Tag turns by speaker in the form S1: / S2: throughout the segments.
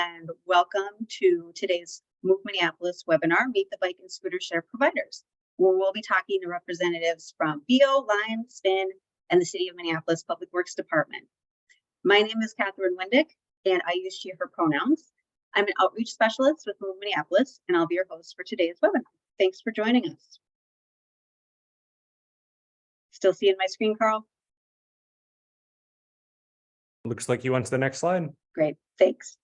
S1: and welcome to today's Move Minneapolis webinar, Meet the Bike and Scooter Share Providers, where we'll be talking to representatives from BO, Lime, Spin, and the City of Minneapolis Public Works Department. My name is Catherine Wendick, and I use she, her pronouns. I'm an outreach specialist with Move Minneapolis, and I'll be your host for today's webinar. Thanks for joining us. Still seeing my screen, Carl?
S2: Looks like you went to the next slide.
S1: Great, thanks.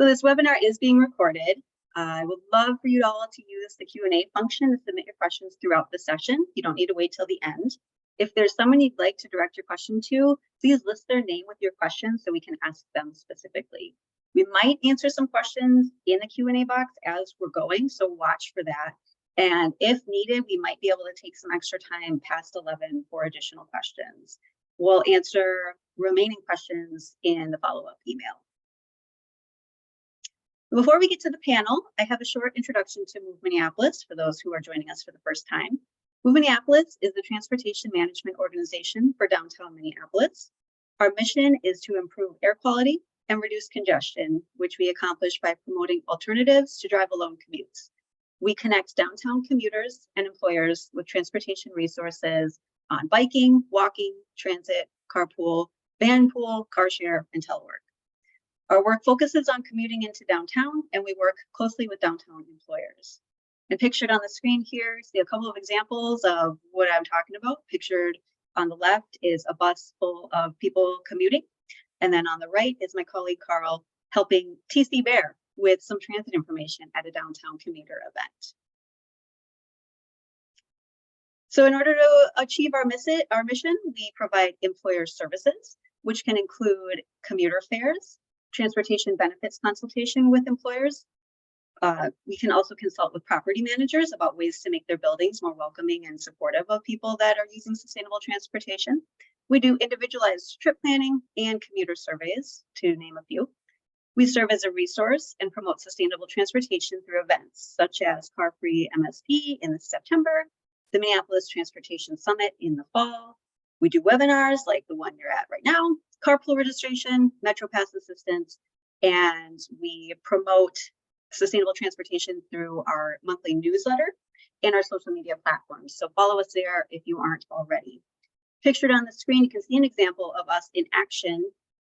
S1: So this webinar is being recorded. I would love for you all to use the Q&A function to submit your questions throughout the session. You don't need to wait till the end. If there's someone you'd like to direct your question to, please list their name with your question so we can ask them specifically. We might answer some questions in the Q&A box as we're going, so watch for that. And if needed, we might be able to take some extra time past 11 for additional questions. We'll answer remaining questions in the follow-up email. Before we get to the panel, I have a short introduction to Move Minneapolis for those who are joining us for the first time. Move Minneapolis is the transportation management organization for downtown Minneapolis. Our mission is to improve air quality and reduce congestion, which we accomplish by promoting alternatives to drive-alone commutes. We connect downtown commuters and employers with transportation resources on biking, walking, transit, carpool, van pool, car share, and telework. Our work focuses on commuting into downtown, and we work closely with downtown employers. And pictured on the screen here, see a couple of examples of what I'm talking about. Pictured on the left is a bus full of people commuting. And then on the right is my colleague Carl helping TC Bear with some transit information at a downtown commuter event. So in order to achieve our mission, we provide employer services, which can include commuter fares, transportation benefits consultation with employers. We can also consult with property managers about ways to make their buildings more welcoming and supportive of people that are using sustainable transportation. We do individualized trip planning and commuter surveys, to name a few. We serve as a resource and promote sustainable transportation through events such as Car Free MSP in September, the Minneapolis Transportation Summit in the fall. We do webinars like the one you're at right now, carpool registration, Metro Pass assistance, and we promote sustainable transportation through our monthly newsletter and our social media platforms. So follow us there if you aren't already. Pictured on the screen, you can see an example of us in action.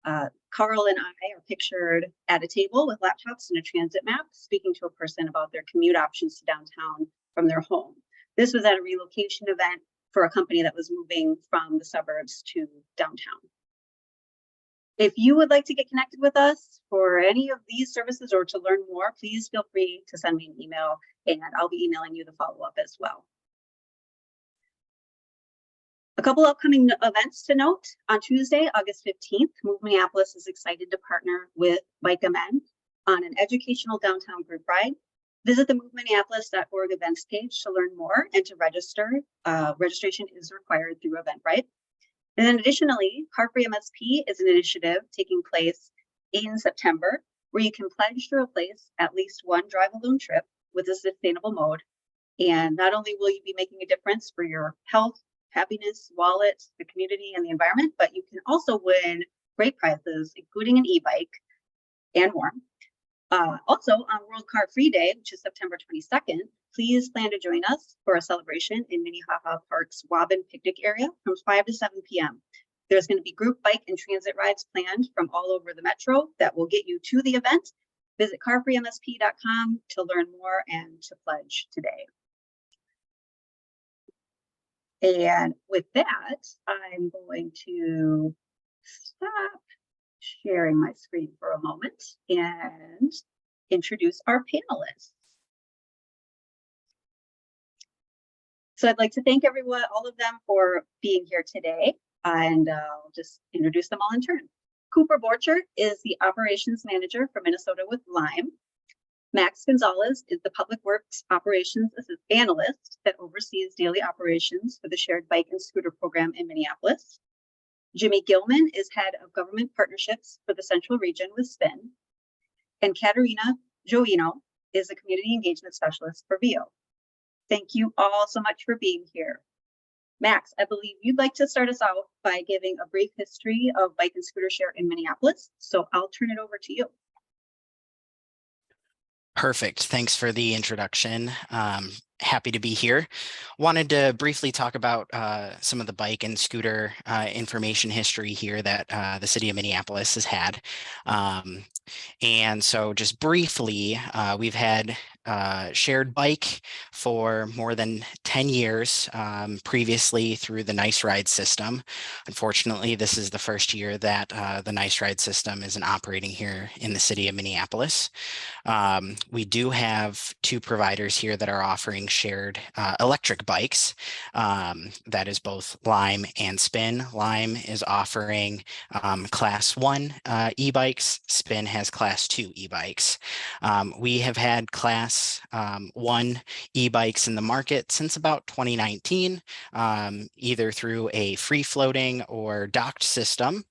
S1: Carl and I are pictured at a table with laptops and a transit map, speaking to a person about their commute options to downtown from their home. This was at a relocation event for a company that was moving from the suburbs to downtown. If you would like to get connected with us for any of these services or to learn more, please feel free to send me an email and I'll be emailing you the follow-up as well. A couple upcoming events to note. On Tuesday, August 15th, Move Minneapolis is excited to partner with Bike Amen on an educational downtown group ride. Visit the moveminneapolis.org events page to learn more and to register. Registration is required through Eventbrite. And then additionally, Car Free MSP is an initiative taking place in September where you can pledge to replace at least one drive-alone trip with a sustainable mode. And not only will you be making a difference for your health, happiness, wallet, the community, and the environment, but you can also win great prizes, including an e-bike and more. Also on World Car Free Day, which is September 22nd, please plan to join us for a celebration in Minnehaha Park's Wobbin picnic area from 5 to 7 p.m. There's going to be group bike and transit rides planned from all over the metro that will get you to the event. Visit carfreemsp.com to learn more and to pledge today. And with that, I'm going to stop sharing my screen for a moment and introduce our panelists. So I'd like to thank everyone, all of them, for being here today, and I'll just introduce them all in turn. Cooper Borchert is the operations manager for Minnesota with Lime. Max Gonzalez is the Public Works Operations Analyst that oversees daily operations for the Shared Bike and Scooter program in Minneapolis. Jimmy Gilman is Head of Government Partnerships for the Central Region with Spin. And Katerina Joino is a Community Engagement Specialist for VO. Thank you all so much for being here. Max, I believe you'd like to start us out by giving a brief history of bike and scooter share in Minneapolis, so I'll turn it over to you.
S3: Perfect. Thanks for the introduction. Happy to be here. Wanted to briefly talk about some of the bike and scooter information history here that the city of Minneapolis has had. And so just briefly, we've had shared bike for more than 10 years, previously through the Nice Ride system. Unfortunately, this is the first year that the Nice Ride system isn't operating here in the city of Minneapolis. We do have two providers here that are offering shared electric bikes. That is both Lime and Spin. Lime is offering Class 1 e-bikes. Spin has Class 2 e-bikes. We have had Class 1 e-bikes in the market since about 2019, either through a free-floating or docked system.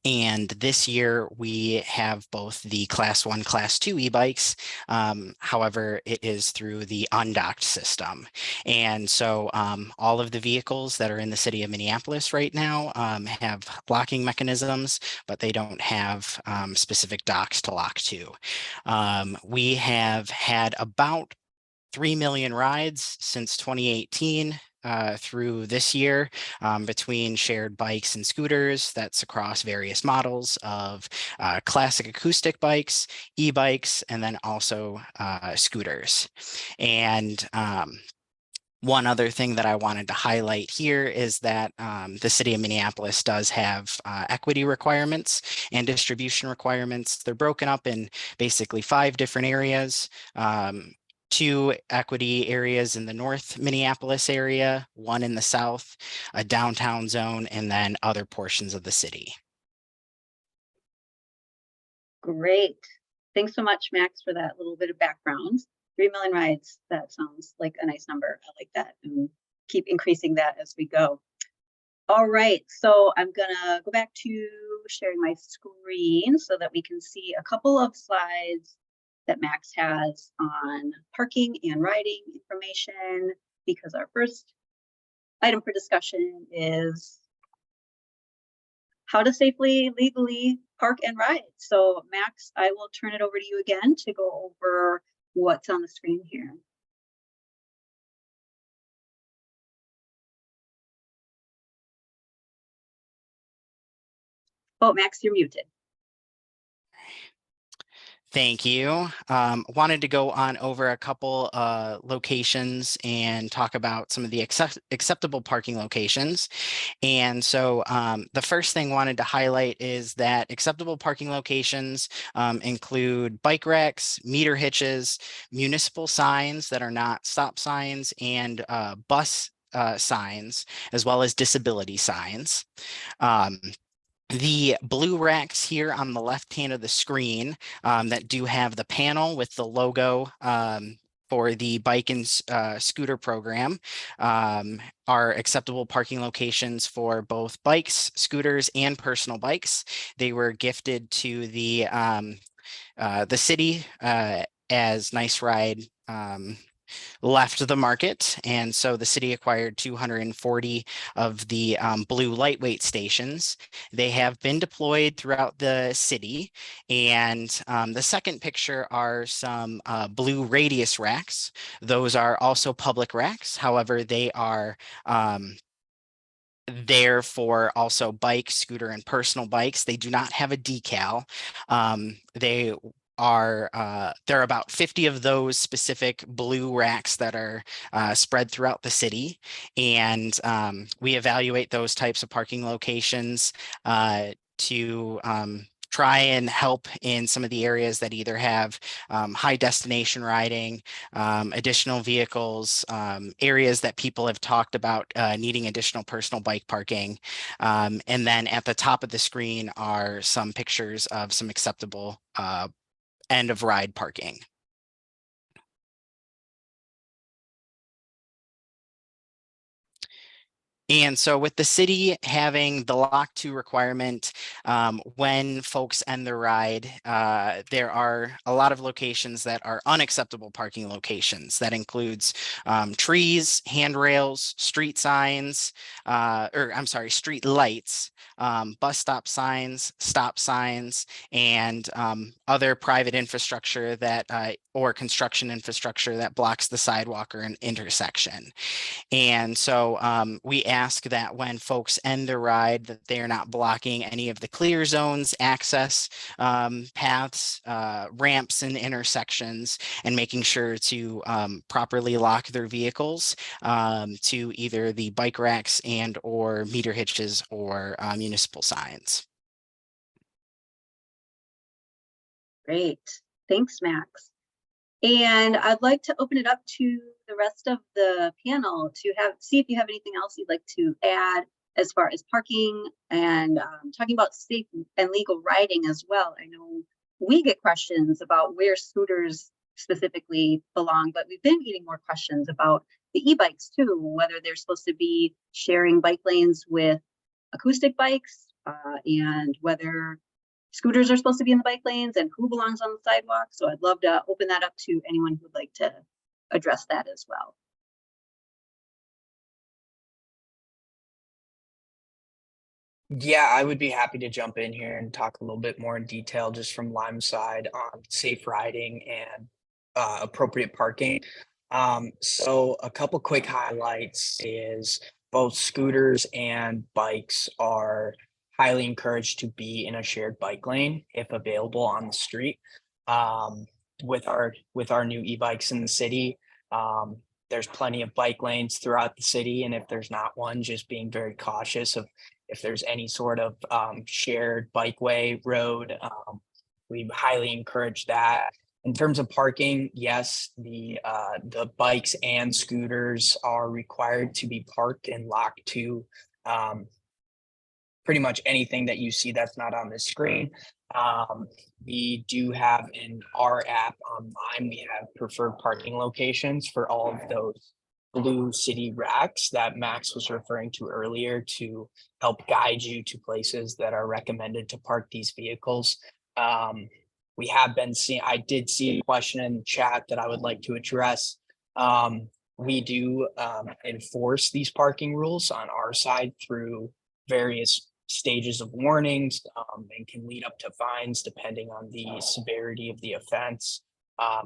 S3: And this year we have both the Class 1, Class 2 e-bikes. However, it is through the undocked system. And so all of the vehicles that are in the city of Minneapolis right now have locking mechanisms, but they don't have specific docks to lock to. We have had about 3 million rides since 2018. Through this year between shared bikes and scooters. That's across various models of classic acoustic bikes, e-bikes, and then also scooters. And one other thing that I wanted to highlight here is that the city of Minneapolis does have equity requirements and distribution requirements. They're broken up in basically 5 different areas. 2 equity areas in the North Minneapolis area, 1 in the South, a downtown zone, and then other portions of the city.
S1: Great. Thanks so much, Max, for that little bit of background. 3 million rides, that sounds like a nice number. I like that, and keep increasing that as we go. All right, so I'm gonna go back to sharing my screen so that we can see a couple of slides that Max has on parking and riding information, because our first item for discussion is how to safely, legally park and ride. So Max, I will turn it over to you again to go over what's on the screen here. Oh, Max, you're muted.
S3: Thank you. Wanted to go on over a couple locations and talk about some of the acceptable parking locations. And so the first thing wanted to highlight is that acceptable parking locations include bike racks, meter hitches, municipal signs that are not stop signs, and bus signs, as well as disability signs. The blue racks here on the left hand of the screen that do have the panel with the logo for the bike and scooter program are acceptable parking locations for both bikes, scooters, and personal bikes. They were gifted to the city as Nice Ride left the market, and so the city acquired 240 of the blue lightweight stations. They have been deployed throughout the city, and the second picture are some blue radius racks. Those are also public racks. However, they are there for also bike, scooter, and personal bikes. They do not have a decal. There are about 50 of those specific blue racks that are spread throughout the city, and we evaluate those types of parking locations to try and help in some of the areas that either have high destination riding, additional vehicles, areas that people have talked about needing additional personal bike parking. And then at the top of the screen are some pictures of some acceptable end of ride parking. And so with the city having the lock 2 requirement, when folks end the ride, there are a lot of locations that are unacceptable parking locations. That includes trees, handrails, street signs, street lights, bus stop signs, and other private infrastructure that or construction infrastructure that blocks the sidewalk or an intersection. And so we ask that when folks end the ride, that they're not blocking any of the clear zones, access paths, ramps and intersections, and making sure to properly lock their vehicles to either the bike racks and or meter hitches or municipal signs.
S1: Great. Thanks, Max. And I'd like to open it up to the rest of the panel to see if you have anything else you'd like to add as far as parking and talking about safe and legal riding as well. I know we get questions about where scooters specifically belong, but we've been getting more questions about the e-bikes too, whether they're supposed to be sharing bike lanes with acoustic bikes and whether scooters are supposed to be in the bike lanes and who belongs on the sidewalk. So I'd love to open that up to anyone who'd like to address that as well.
S4: Yeah, I would be happy to jump in here and talk a little bit more in detail just from Lime's side on safe riding and appropriate parking. So a couple quick highlights is both scooters and bikes are highly encouraged to be in a shared bike lane if available on the street. With our new e-bikes in the city, there's plenty of bike lanes throughout the city, and if there's not one, just being very cautious of if there's any sort of shared bikeway road. We highly encourage that. In terms of parking, yes, the bikes and scooters are required to be parked and locked to pretty much anything that you see that's not on the screen. We do have in our app online, we have preferred parking locations for all of those blue city racks that Max was referring to earlier to help guide you to places that are recommended to park these vehicles. We have been seeing, I did see a question in the chat that I would like to address. We do enforce these parking rules on our side through various stages of warnings and can lead up to fines depending on the severity of the offense.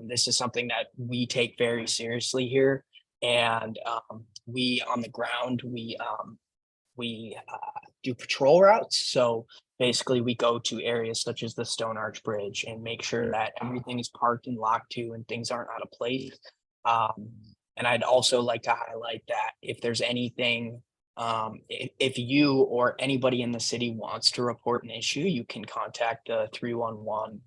S4: This is something that we take very seriously here. And we on the ground, we do patrol routes. So basically we go to areas such as the Stone Arch Bridge and make sure that everything is parked and locked to and things aren't out of place. And I'd also like to highlight that if there's anything, if you or anybody in the city wants to report an issue, you can contact the 311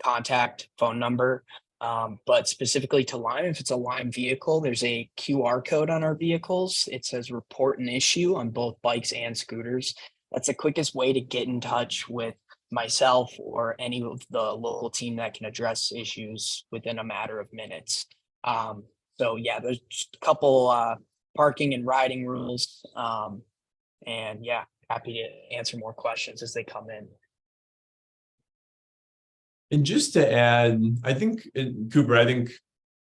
S4: contact phone number. But specifically to Lime, if it's a Lime vehicle, there's a QR code on our vehicles. It says report an issue on both bikes and scooters. That's the quickest way to get in touch with myself or any of the local team that can address issues within a matter of minutes. So yeah, there's just a couple parking and riding rules. And yeah, happy to answer more questions as they come in.
S5: And just to add, I think, Cooper, I think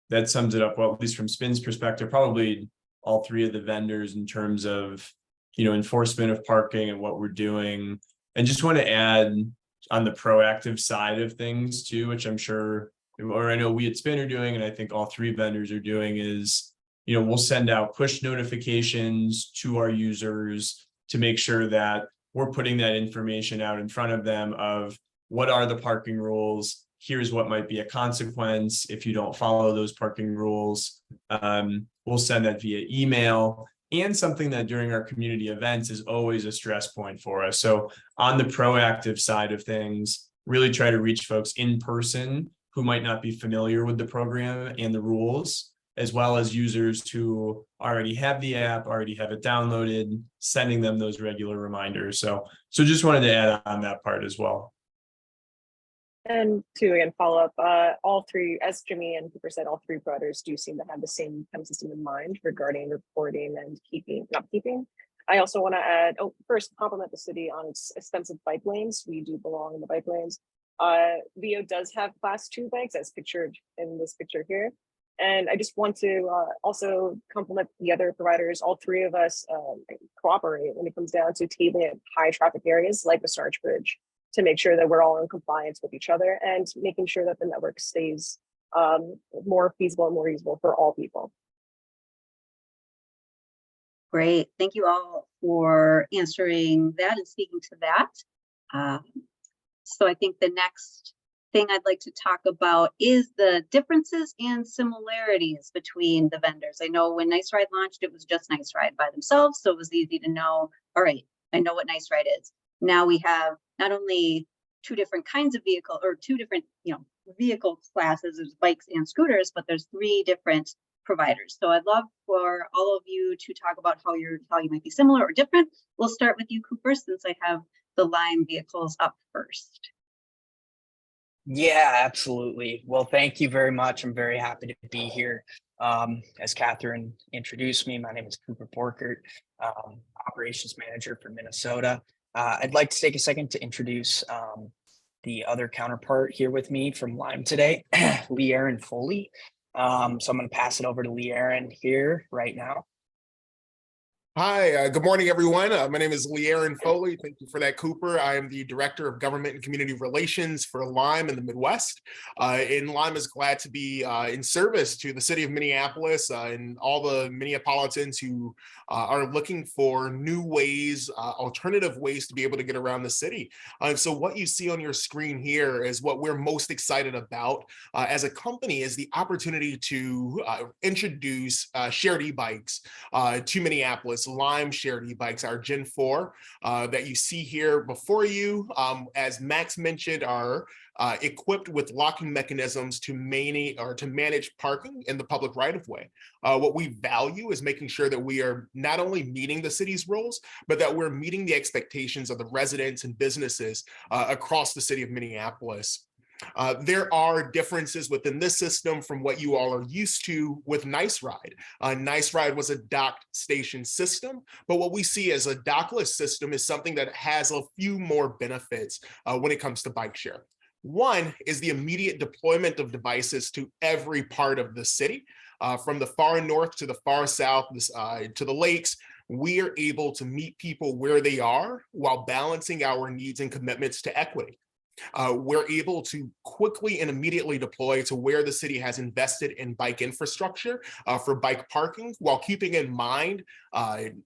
S5: that sums it up well, at least from Spin's perspective, probably all three of the vendors in terms of, enforcement of parking and what we're doing. And just want to add on the proactive side of things too, which I'm sure, or I know we at Spin are doing, and I think all three vendors are doing is, we'll send out push notifications to our users to make sure that we're putting that information out in front of them of what are the parking rules. Here's what might be a consequence if you don't follow those parking rules. We'll send that via email, and something that during our community events is always a stress point for us. So on the proactive side of things, really try to reach folks in person who might not be familiar with the program and the rules, as well as users who already have the app, already have it downloaded, sending them those regular reminders. So just wanted to add on that part as well.
S6: And to again follow up, all three, as Jimmy and Cooper said, all three providers do seem to have the same kind of system in mind regarding reporting and not keeping. I also want to add, first compliment the city on its extensive bike lanes. We do belong in the bike lanes. VO does have class 2 bikes as pictured in this picture here. And I just want to also compliment the other providers. All three of us cooperate when it comes down to tabling at high traffic areas like the Starch Bridge to make sure that we're all in compliance with each other and making sure that the network stays more feasible and more usable for all people.
S1: Great. Thank you all for answering that and speaking to that. So I think the next thing I'd like to talk about is the differences and similarities between the vendors. I know when Nice Ride launched, it was just Nice Ride by themselves, so it was easy to know, all right, I know what Nice Ride is. Now we have not only two different kinds of vehicle or two different, vehicle classes, there's bikes and scooters, but there's three different providers. So I'd love for all of you to talk about how you might be similar or different. We'll start with you, Cooper, since I have the Lime vehicles up first.
S4: Yeah, absolutely. Well, thank you very much. I'm very happy to be here. As Catherine introduced me, my name is Cooper Borkert, operations manager for Minnesota. I'd like to take a second to introduce the other counterpart here with me from Lime today, Lee Aaron Foley. So I'm going to pass it over to Lee Aaron here right now.
S7: Hi, good morning, everyone. My name is Lee Aaron Foley. Thank you for that, Cooper. I am the Director of Government and Community Relations for Lime in the Midwest. And Lime is glad to be in service to the city of Minneapolis and all the Minneapolitans who are looking for new ways, alternative ways to be able to get around the city. So what you see on your screen here is what we're most excited about as a company is the opportunity to introduce shared e-bikes to Minneapolis. Lime shared e-bikes, our Gen 4 that you see here before you, as Max mentioned, are equipped with locking mechanisms to manage parking in the public right-of-way. What we value is making sure that we are not only meeting the city's rules, but that we're meeting the expectations of the residents and businesses across the city of Minneapolis. There are differences within this system from what you all are used to with Nice Ride. Nice Ride was a docked station system, but what we see as a dockless system is something that has a few more benefits when it comes to bike share. One is the immediate deployment of devices to every part of the city, from the far north to the far south to the lakes. We are able to meet people where they are while balancing our needs and commitments to equity. We're able to quickly and immediately deploy to where the city has invested in bike infrastructure for bike parking, while keeping in mind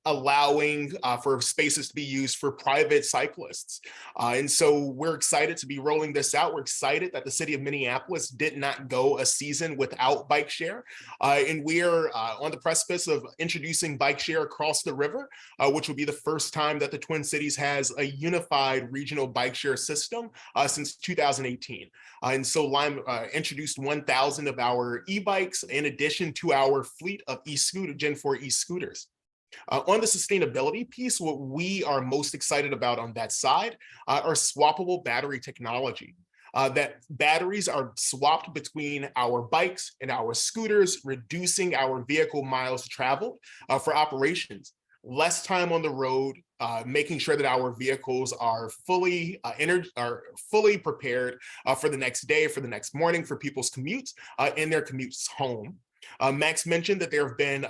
S7: allowing for spaces to be used for private cyclists. And so we're excited to be rolling this out. We're excited that the city of Minneapolis did not go a season without bike share. And we are on the precipice of introducing bike share across the river, which will be the first time that the Twin Cities has a unified regional bike share system since 2018. And so Lime introduced 1,000 of our e-bikes in addition to our fleet of e-scooter, Gen 4 e-scooters. On the sustainability piece, what we are most excited about on that side are swappable battery technology. That batteries are swapped between our bikes and our scooters, reducing our vehicle miles traveled for operations. Less time on the road, making sure that our vehicles are fully prepared for the next day, for the next morning, for people's commutes and their commutes home. Max mentioned that there have been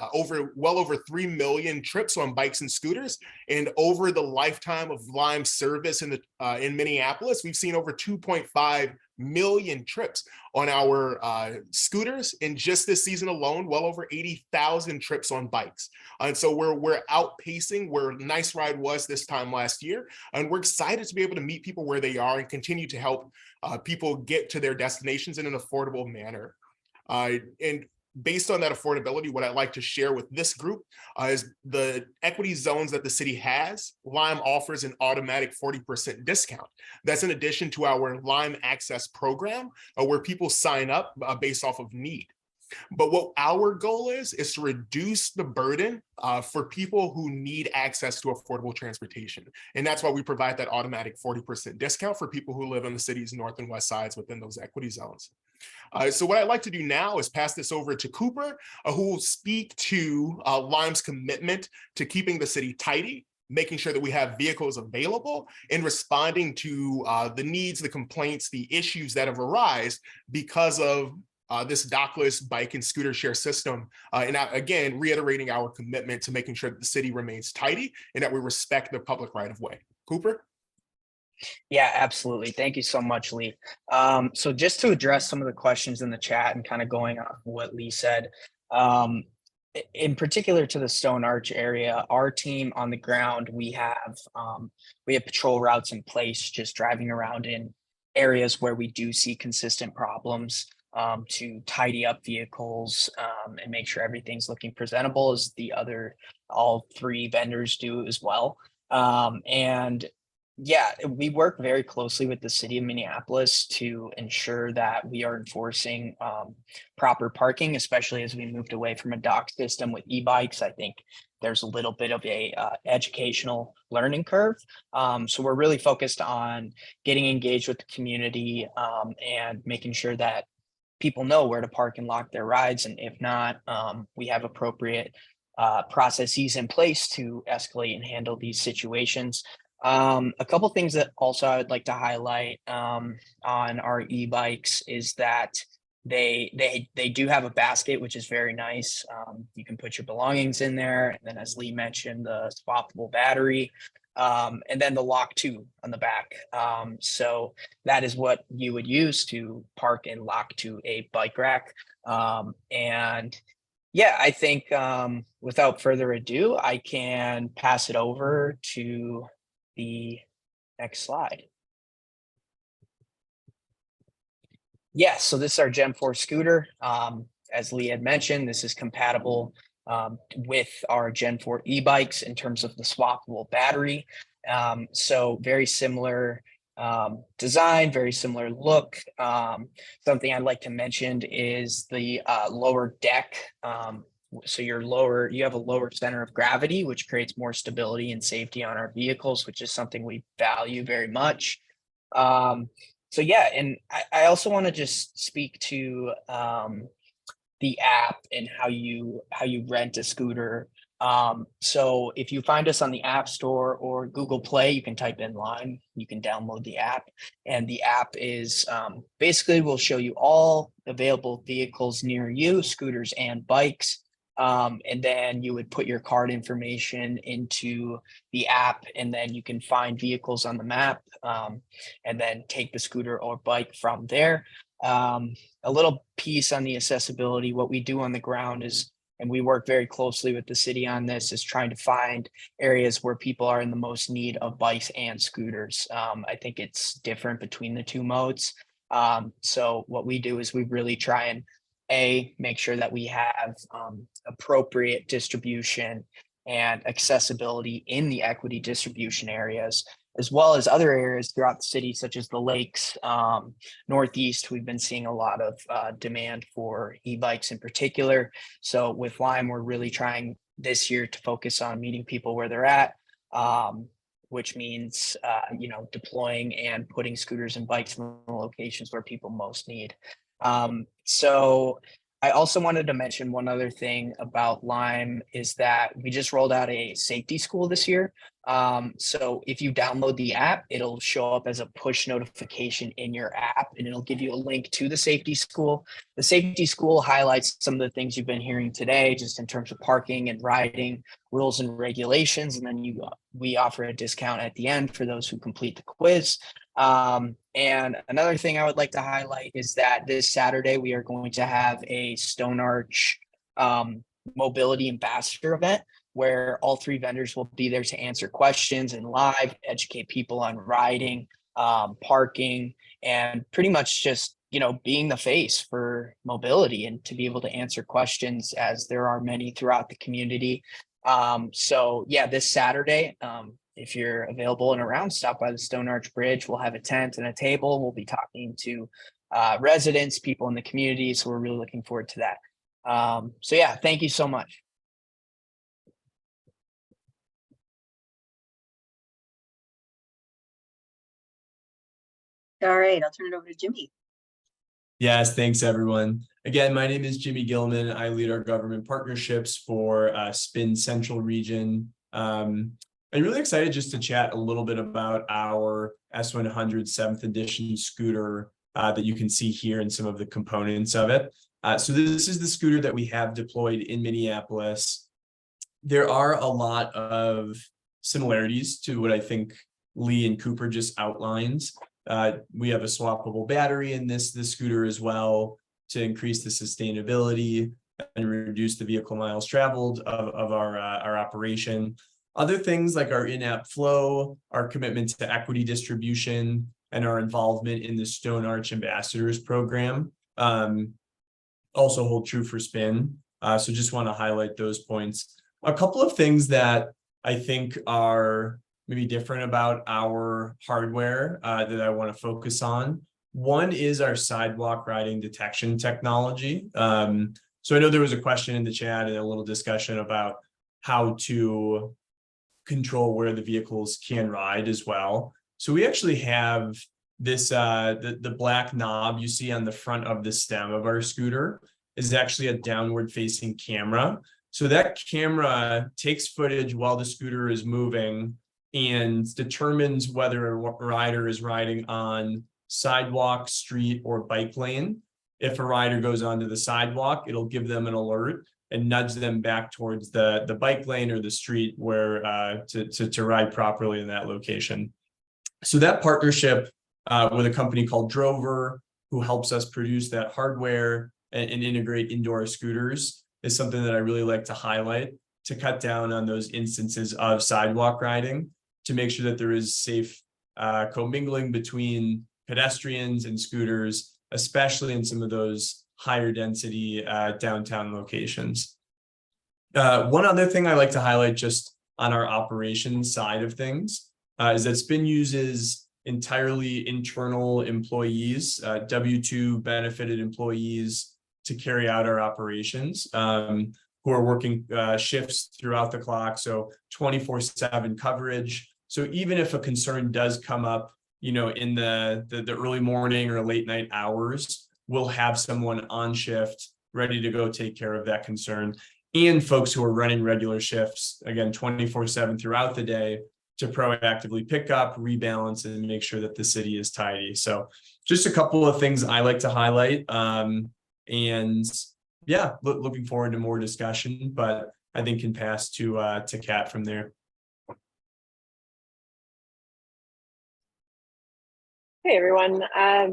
S7: well over 3 million trips on bikes and scooters, and over the lifetime of Lime service in Minneapolis, we've seen over 2.5 million trips on our scooters. In just this season alone, well over 80,000 trips on bikes. And so we're outpacing where Nice Ride was this time last year, and we're excited to be able to meet people where they are and continue to help people get to their destinations in an affordable manner. And based on that affordability, what I'd like to share with this group is the equity zones that the city has. Lime offers an automatic 40% discount. That's in addition to our Lime Access program, where people sign up based off of need. But what our goal is to reduce the burden for people who need access to affordable transportation. And that's why we provide that automatic 40% discount for people who live on the city's north and west sides within those equity zones. So what I'd like to do now is pass this over to Cooper, who will speak to Lime's commitment to keeping the city tidy, making sure that we have vehicles available, and responding to the needs, the complaints, the issues that have arisen because of this dockless bike and scooter share system. And again, reiterating our commitment to making sure that the city remains tidy and that we respect the public right of way. Cooper?
S4: Yeah, absolutely. Thank you so much, Lee. So just to address some of the questions in the chat and kind of going off what Lee said, in particular to the Stone Arch area, our team on the ground, we have patrol routes in place, just driving around in areas where we do see consistent problems to tidy up vehicles and make sure everything's looking presentable, as all three vendors do as well. And yeah, we work very closely with the city of Minneapolis to ensure that we are enforcing proper parking, especially as we moved away from a dock system with e-bikes. I think there's a little bit of a educational learning curve. So we're really focused on getting engaged with the community and making sure that people know where to park and lock their rides. And if not, we have appropriate processes in place to escalate and handle these situations. A couple things that also I would like to highlight on our e-bikes is that they do have a basket, which is very nice. You can put your belongings in there, and then, as Lee mentioned, the swappable battery, and then the lock to on the back. So that is what you would use to park and lock to a bike rack. And yeah, I think without further ado, I can pass it over to the next slide. Yes, so this is our Gen 4 scooter. As Lee had mentioned, this is compatible with our Gen 4 e-bikes in terms of the swappable battery. So very similar design, very similar look. Something I'd like to mention is the lower deck. So you have a lower center of gravity, which creates more stability and safety on our vehicles, which is something we value very much. So yeah, and I also want to just speak to the app and how you rent a scooter. So if you find us on the App Store or Google Play, you can type in Lime, you can download the app, and the app is basically will show you all available vehicles near you, scooters and bikes. And then you would put your card information into the app, and then you can find vehicles on the map, and then take the scooter or bike from there. A little piece on the accessibility, what we do on the ground is, and we work very closely with the city on this, is trying to find areas where people are in the most need of bikes and scooters. I think it's different between the two modes. So what we do is we really try and make sure that we have appropriate distribution and accessibility in the equity distribution areas, as well as other areas throughout the city, such as the lakes. Northeast, we've been seeing a lot of demand for e-bikes in particular. So with Lime, we're really trying this year to focus on meeting people where they're at, which means deploying and putting scooters and bikes in the locations where people most need. So I also wanted to mention one other thing about Lime is that we just rolled out a safety school this year. So if you download the app, it'll show up as a push notification in your app, and it'll give you a link to the safety school. The safety school highlights some of the things you've been hearing today, just in terms of parking and riding rules and regulations. And then we offer a discount at the end for those who complete the quiz. And another thing I would like to highlight is that this Saturday, we are going to have a Stone Arch mobility ambassador event, where all three vendors will be there to answer questions and live educate people on riding, parking, and pretty much just, being the face for mobility and to be able to answer questions, as there are many throughout the community. So yeah, this Saturday, if you're available and around, stop by the Stone Arch Bridge. We'll have a tent and a table. We'll be talking to residents, people in the community. So we're really looking forward to that. So yeah, thank you so much.
S1: All right, I'll turn it over to Jimmy.
S5: Yes, thanks everyone. Again, my name is Jimmy Gilman. I lead our government partnerships for SPIN Central Region. I'm really excited just to chat a little bit about our S100 7th edition scooter that you can see here and some of the components of it. So this is the scooter that we have deployed in Minneapolis. There are a lot of similarities to what I think Lee and Cooper just outlined. We have a swappable battery in this scooter as well to increase the sustainability and reduce the vehicle miles traveled of our operation. Other things like our in-app flow, our commitment to equity distribution, and our involvement in the Stone Arch Ambassadors program also hold true for SPIN. So just want to highlight those points. A couple of things that I think are maybe different about our hardware that I want to focus on. One is our sidewalk riding detection technology. So I know there was a question in the chat and a little discussion about how to control where the vehicles can ride as well. So we actually have this, the black knob you see on the front of the stem of our scooter is actually a downward facing camera. So that camera takes footage while the scooter is moving and determines whether a rider is riding on sidewalk, street, or bike lane. If a rider goes onto the sidewalk, it'll give them an alert and nudge them back towards the bike lane or the street where to ride properly in that location. So that partnership with a company called Drover, who helps us produce that hardware and integrate into our scooters, is something that I really like to highlight to cut down on those instances of sidewalk riding, to make sure that there is safe commingling between pedestrians and scooters, especially in some of those higher density downtown locations. One other thing I like to highlight just on our operations side of things is that SPIN uses entirely internal employees, W-2 benefited employees, to carry out our operations, who are working shifts throughout the clock, so 24/7 coverage. So even if a concern does come up, you know, in the early morning or late night hours, we'll have someone on shift ready to go take care of that concern. And folks who are running regular shifts, again, 24/7 throughout the day, to proactively pick up, rebalance, and make sure that the city is tidy. So just a couple of things I like to highlight. And yeah, looking forward to more discussion, but I think can pass to Kat from there.
S6: Hey everyone,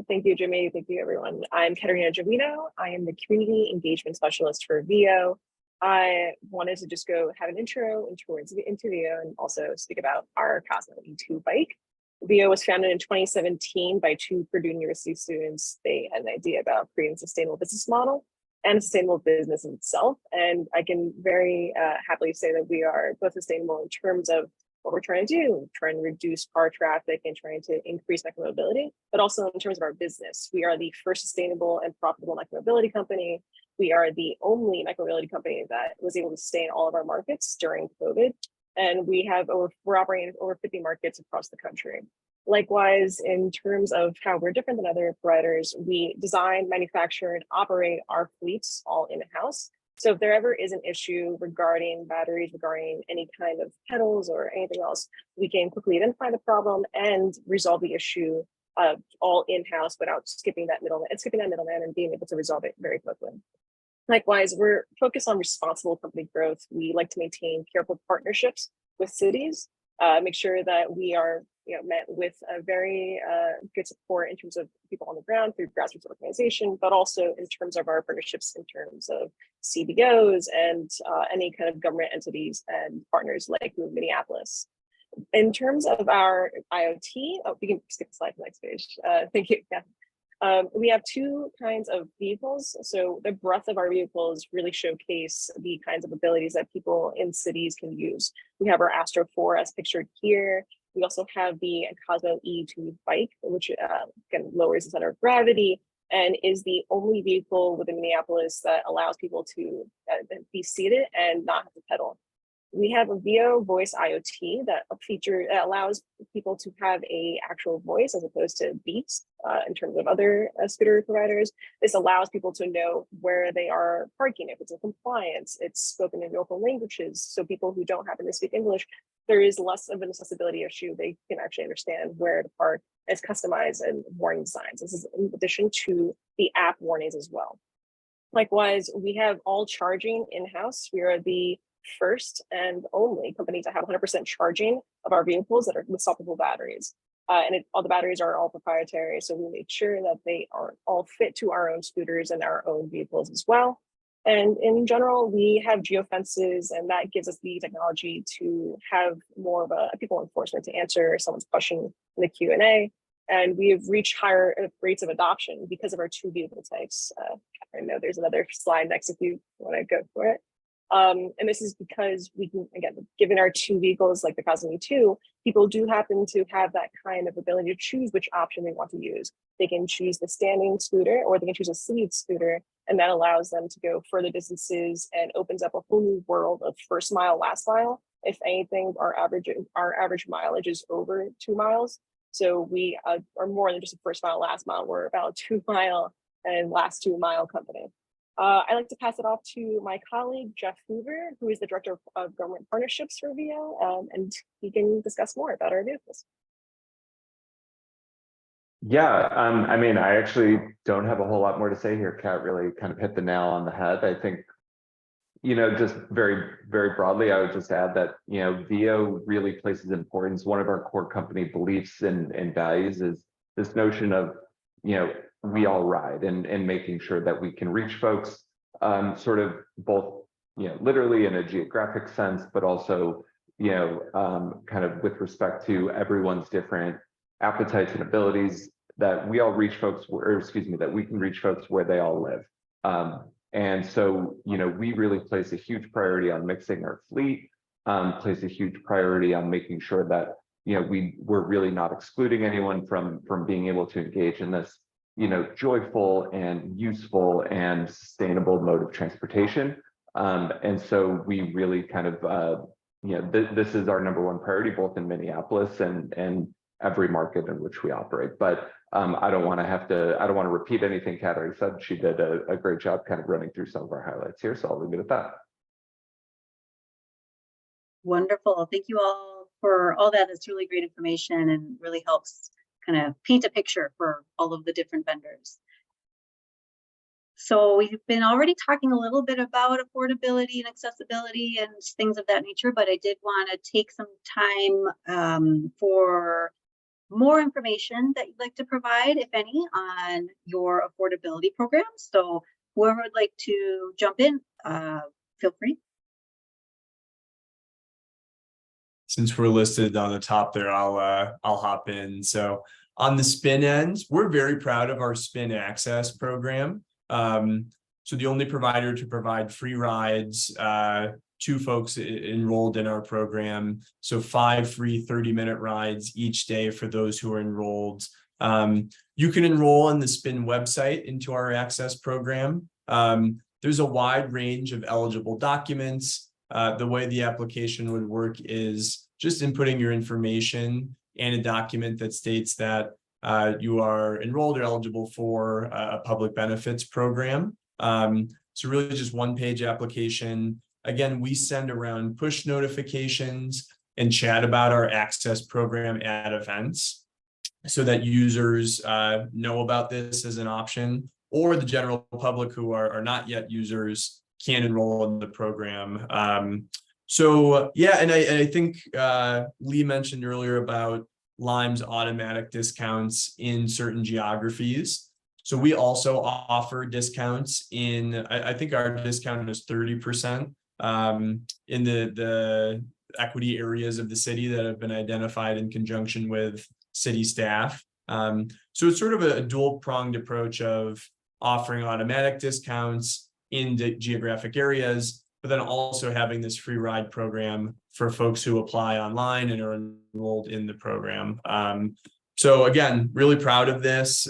S6: thank you Jimmy, thank you everyone. I'm Katerina Jovino. I am the Community Engagement Specialist for VIO. I wanted to just go have an intro into VIO and also speak about our Cosmo E2 bike. VIO was founded in 2017 by two Purdue University students. They had an idea about creating a sustainable business model and a sustainable business in itself. And I can very happily say that we are both sustainable in terms of what we're trying to do, trying to reduce car traffic and trying to increase micromobility, but also in terms of our business. We are the first sustainable and profitable micromobility company. We are the only micromobility company that was able to stay in all of our markets during COVID. And we're operating in over 50 markets across the country. Likewise, in terms of how we're different than other providers, we design, manufacture, and operate our fleets all in-house. So if there ever is an issue regarding batteries, regarding any kind of pedals or anything else, we can quickly identify the problem and resolve the issue all in-house without skipping that middleman and being able to resolve it very quickly. Likewise, we're focused on responsible company growth. We like to maintain careful partnerships with cities, make sure that we are met with a very good support in terms of people on the ground through grassroots organization, but also in terms of our partnerships in terms of CBOs and any kind of government entities and partners like Move Minneapolis. In terms of our IoT, we can skip the slide to the next page. Thank you. Yeah. We have two kinds of vehicles. So the breadth of our vehicles really showcase the kinds of abilities that people in cities can use. We have our Astro 4 as pictured here. We also have the Cosmo E2 bike, which again lowers the center of gravity, and is the only vehicle within Minneapolis that allows people to be seated and not have to pedal. We have a VO voice IoT that allows people to have a actual voice as opposed to beats in terms of other scooter providers. This allows people to know where they are parking, if it's in compliance, it's spoken in local languages. So people who don't happen to speak English, there is less of an accessibility issue. They can actually understand where to park. It's customized and warning signs. This is in addition to the app warnings as well. Likewise, we have all charging in-house. We are the first and only company to have 100% charging of our vehicles that are with swappable batteries. All the batteries are all proprietary, so we make sure that they are all fit to our own scooters and our own vehicles as well. And in general, we have geofences, and that gives us the technology to have more of a people enforcement to answer someone's question in the Q&A. And we have reached higher rates of adoption because of our two vehicle types. I know there's another slide next if you want to go for it. And this is because we can, again, given our two vehicles like the Cosmo 2, people do happen to have that kind of ability to choose which option they want to use. They can choose the standing scooter or they can choose a seated scooter, and that allows them to go further distances and opens up a whole new world of first mile, last mile. If anything, our average mileage is over 2 miles. So we are more than just a first mile, last mile. We're about a 2 mile and last 2 mile company. I'd like to pass it off to my colleague, Jeff Hoover, who is the Director of Government Partnerships for VO, and he can discuss more about our vehicles.
S8: Yeah, I mean, I actually don't have a whole lot more to say here. Kat really kind of hit the nail on the head. I think, just very, very broadly, I would just add that, VO really places importance. One of our core company beliefs and values is this notion of, we all ride and making sure that we can reach folks sort of both, literally in a geographic sense, but also, kind of with respect to everyone's different appetites and abilities, that we all reach folks, that we can reach folks where they all live. And so, we really place a huge priority on mixing our fleet, place a huge priority on making sure that, we're really not excluding anyone from being able to engage in this, joyful and useful and sustainable mode of transportation. And so we really kind of, this is our #1 priority, both in Minneapolis and every market in which we operate. But I don't want to repeat anything Kat already said. She did a great job kind of running through some of our highlights here. So I'll leave it at that.
S1: Wonderful. Thank you all for all that. It's really great information and really helps kind of paint a picture for all of the different vendors. So we've been already talking a little bit about affordability and accessibility and things of that nature, but I did want to take some time for more information that you'd like to provide, if any, on your affordability programs. So whoever would like to jump in, feel free.
S5: Since we're listed on the top there, I'll hop in. So on the spin end, we're very proud of our spin access program. So the only provider to provide free rides to folks enrolled in our program. So 5 free 30-minute rides each day for those who are enrolled. You can enroll on the spin website into our access program. There's a wide range of eligible documents. The way the application would work is just inputting your information and a document that states that you are enrolled or eligible for a public benefits program. So really just one-page application. Again, we send around push notifications and chat about our access program at events so that users know about this as an option, or the general public who are not yet users can enroll in the program. So yeah, and I think Lee mentioned earlier about Lime's automatic discounts in certain geographies. So we also offer discounts in, I think our discount is 30% in the equity areas of the city that have been identified in conjunction with city staff. So it's sort of a dual-pronged approach of offering automatic discounts in the geographic areas, but then also having this free ride program for folks who apply online and are enrolled in the program. So again, really proud of this.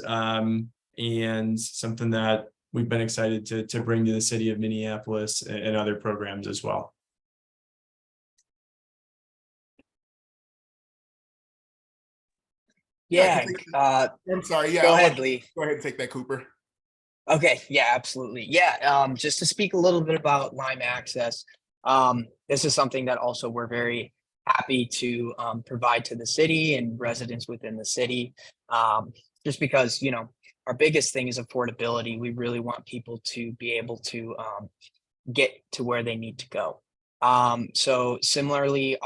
S5: and something that we've been excited to bring to the city of Minneapolis and other programs as well.
S4: Yeah,
S7: I'm sorry. Yeah,
S4: go
S7: I'll
S4: ahead,
S7: let-
S4: Lee.
S7: Go ahead and take that, Cooper.
S4: Okay, yeah, absolutely. Yeah, just to speak a little bit about Lime Access. This is something that also we're very happy to provide to the city and residents within the city. Just because, you know, our biggest thing is affordability. We really want people to be able to get to where they need to go. So similarly,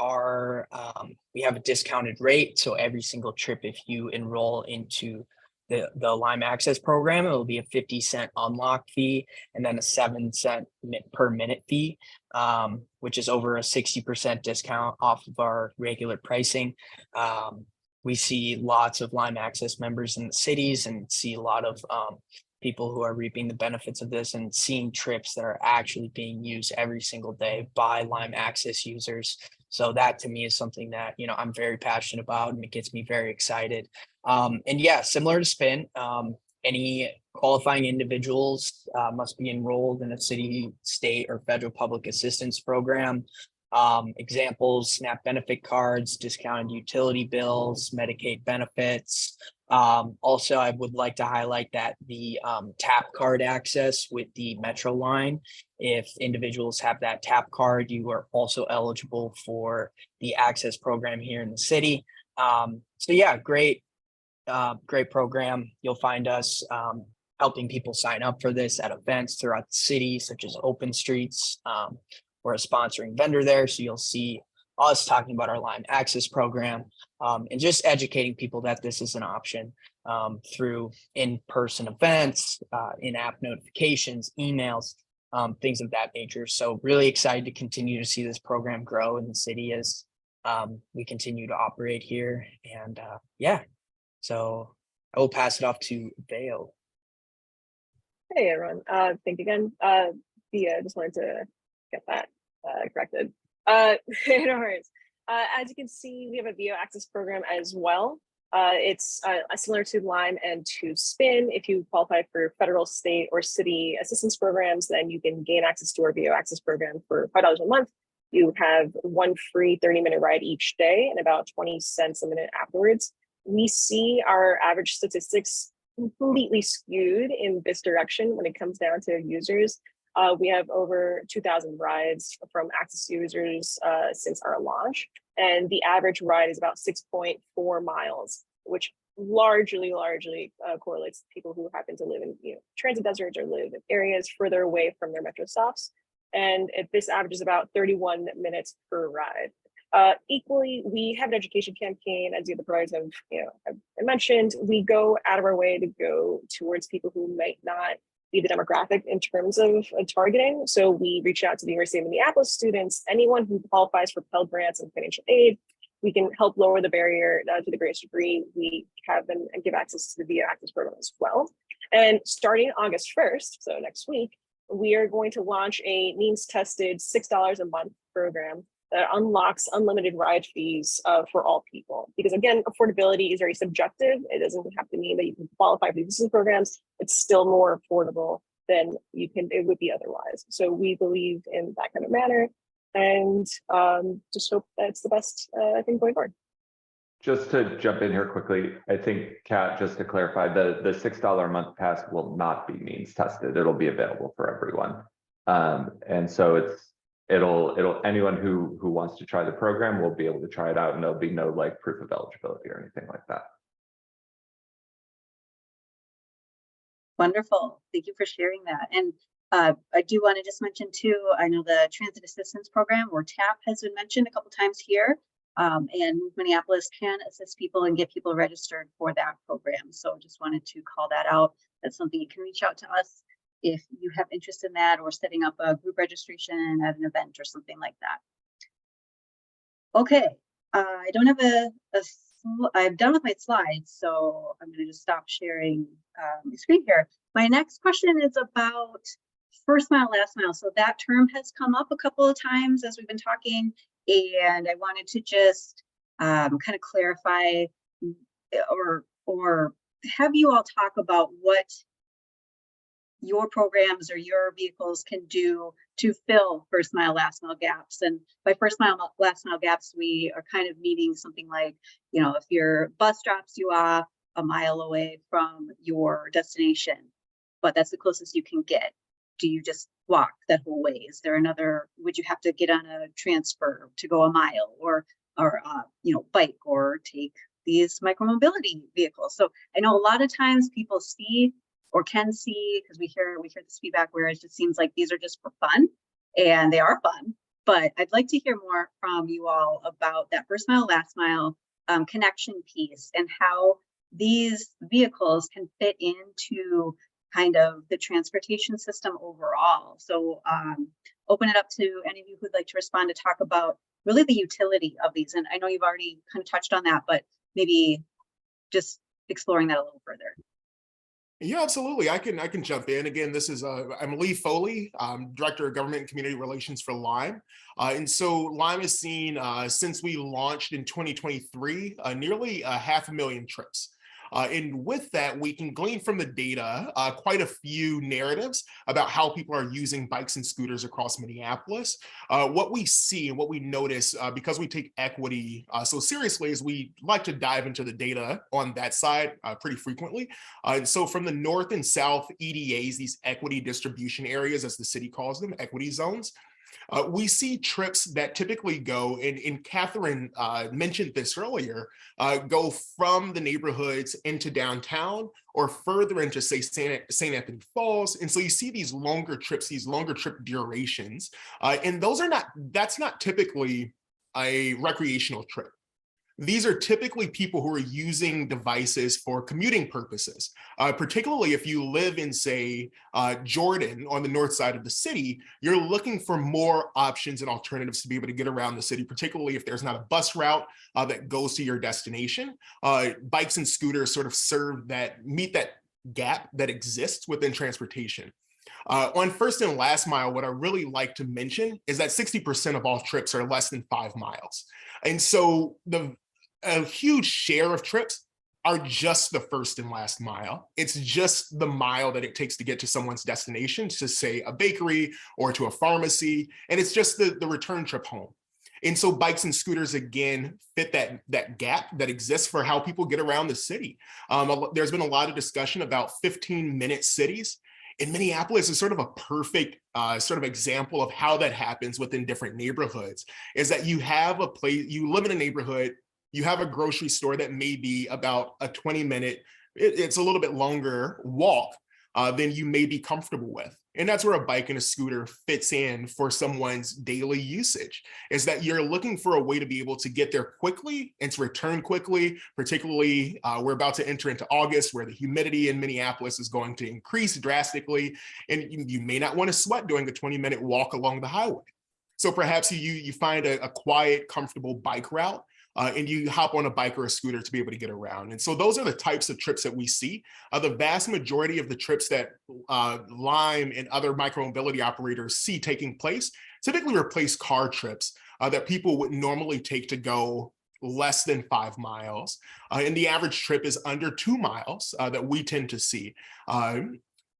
S4: we have a discounted rate. So every single trip, if you enroll into the Lime Access program, it will be a 50-cent unlock fee and then a 7-cent per minute fee, which is over a 60% discount off of our regular pricing. We see lots of Lime Access members in the cities and see a lot of people who are reaping the benefits of this and seeing trips that are actually being used every single day by Lime Access users. So that to me is something that, you know, I'm very passionate about and it gets me very excited. And yeah, similar to Spin, any qualifying individuals must be enrolled in a city, state, or federal public assistance program. Examples, SNAP benefit cards, discounted utility bills, Medicaid benefits. Also, I would like to highlight that the tap card access with the Metro line, if individuals have that tap card, you are also eligible for the access program here in the city. So yeah, great program. You'll find us helping people sign up for this at events throughout the city, such as Open Streets. We're a sponsoring vendor there, so you'll see us talking about our Lime Access program and just educating people that this is an option through in-person events, in-app notifications, emails, things of that nature. So really excited to continue to see this program grow in the city as we continue to operate here. And yeah, so I will pass it off to Veo.
S6: Hey everyone, thank you again. Just wanted to get that corrected. No worries. As you can see, we have a VO access program as well. It's similar to Lime and to Spin. If you qualify for federal, state, or city assistance programs, then you can gain access to our VO access program for $5 a month. You have one free 30-minute ride each day and about 20 cents a minute afterwards. We see our average statistics completely skewed in this direction when it comes down to users. We have over 2,000 rides from access users since our launch, and the average ride is about 6.4 miles, which largely correlates to people who happen to live in transit deserts or live in areas further away from their metro stops. And this averages about 31 minutes per ride. Equally, we have an education campaign, as the other providers have mentioned. We go out of our way to go towards people who might not be the demographic in terms of targeting. So we reach out to the University of Minneapolis students, anyone who qualifies for Pell Grants and financial aid. We can help lower the barrier to the greatest degree. We have them and give access to the VIA Access program as well. And starting August 1st, so next week, we are going to launch a means-tested $6 a month program that unlocks unlimited ride fees for all people. Because again, affordability is very subjective. It doesn't have to mean that you can qualify for these programs. It's still more affordable than it would be otherwise. So we believe in that kind of manner, and just hope that it's the best thing going forward.
S8: Just to jump in here quickly, I think, Kat, just to clarify, the $6 a month pass will not be means tested. It'll be available for everyone. And so it'll anyone who wants to try the program will be able to try it out, and there'll be no like proof of eligibility or anything like that.
S1: Wonderful. Thank you for sharing that. And I do want to just mention too, I know the Transit Assistance Program, or TAP, has been mentioned a couple times here. And Move Minneapolis can assist people and get people registered for that program. So just wanted to call that out. That's something you can reach out to us if you have interest in that, or setting up a group registration at an event or something like that. Okay, I don't have I'm done with my slides, so I'm going to just stop sharing my screen here. My next question is about first mile, last mile. So that term has come up a couple of times as we've been talking, and I wanted to just kind of clarify or have you all talk about what your programs or your vehicles can do to fill first mile, last mile gaps. And by first mile, last mile gaps, we are kind of meaning something like, if your bus drops you off a mile away from your destination, but that's the closest you can get. Do you just walk that whole way? Is there another, would you have to get on a transfer to go a mile or bike or take these micromobility vehicles? So I know a lot of times people see or can see, because we hear this feedback where it just seems like these are just for fun, and they are fun. But I'd like to hear more from you all about that first mile, last mile connection piece and how these vehicles can fit into kind of the transportation system overall. So open it up to any of you who'd like to respond to talk about really the utility of these. And I know you've already kind of touched on that, but maybe just exploring that a little further.
S7: Yeah, absolutely. I can jump in. Again, this is I'm Lee Foley, Director of Government and Community Relations for Lime. And so Lime has seen, since we launched in 2023, nearly 500,000 trips. And with that, we can glean from the data quite a few narratives about how people are using bikes and scooters across Minneapolis. What we see and what we notice, because we take equity so seriously, is we like to dive into the data on that side pretty frequently. And so from the north and south EDAs, these equity distribution areas, as the city calls them, equity zones, we see trips that typically go, and Catherine mentioned this earlier, go from the neighborhoods into downtown or further into, say, St. Anthony Falls. And so you see these longer trips, these longer trip durations. And that's not typically a recreational trip. These are typically people who are using devices for commuting purposes, particularly if you live in, say, Jordan on the north side of the city. You're looking for more options and alternatives to be able to get around the city, particularly if there's not a bus route that goes to your destination. Bikes and scooters sort of meet that gap that exists within transportation. On first and last mile, what I really like to mention is that 60% of all trips are less than 5 miles. And so a huge share of trips are just the first and last mile. It's just the mile that it takes to get to someone's destination, to say a bakery or to a pharmacy, and it's just the return trip home. And so bikes and scooters, again, fit that gap that exists for how people get around the city. There's been a lot of discussion about 15-minute cities. And Minneapolis is sort of a perfect sort of example of how that happens within different neighborhoods, is that you have a place, you live in a neighborhood, you have a grocery store that may be about a 20-minute, it's a little bit longer walk than you may be comfortable with. And that's where a bike and a scooter fits in for someone's daily usage, is that you're looking for a way to be able to get there quickly and to return quickly. Particularly, we're about to enter into August, where the humidity in Minneapolis is going to increase drastically, and you may not want to sweat doing a 20-minute walk along the highway. So perhaps you find a quiet, comfortable bike route, and you hop on a bike or a scooter to be able to get around. And so those are the types of trips that we see. The vast majority of the trips that Lime and other micromobility operators see taking place typically replace car trips that people would normally take to go less than 5 miles. And the average trip is under 2 miles that we tend to see.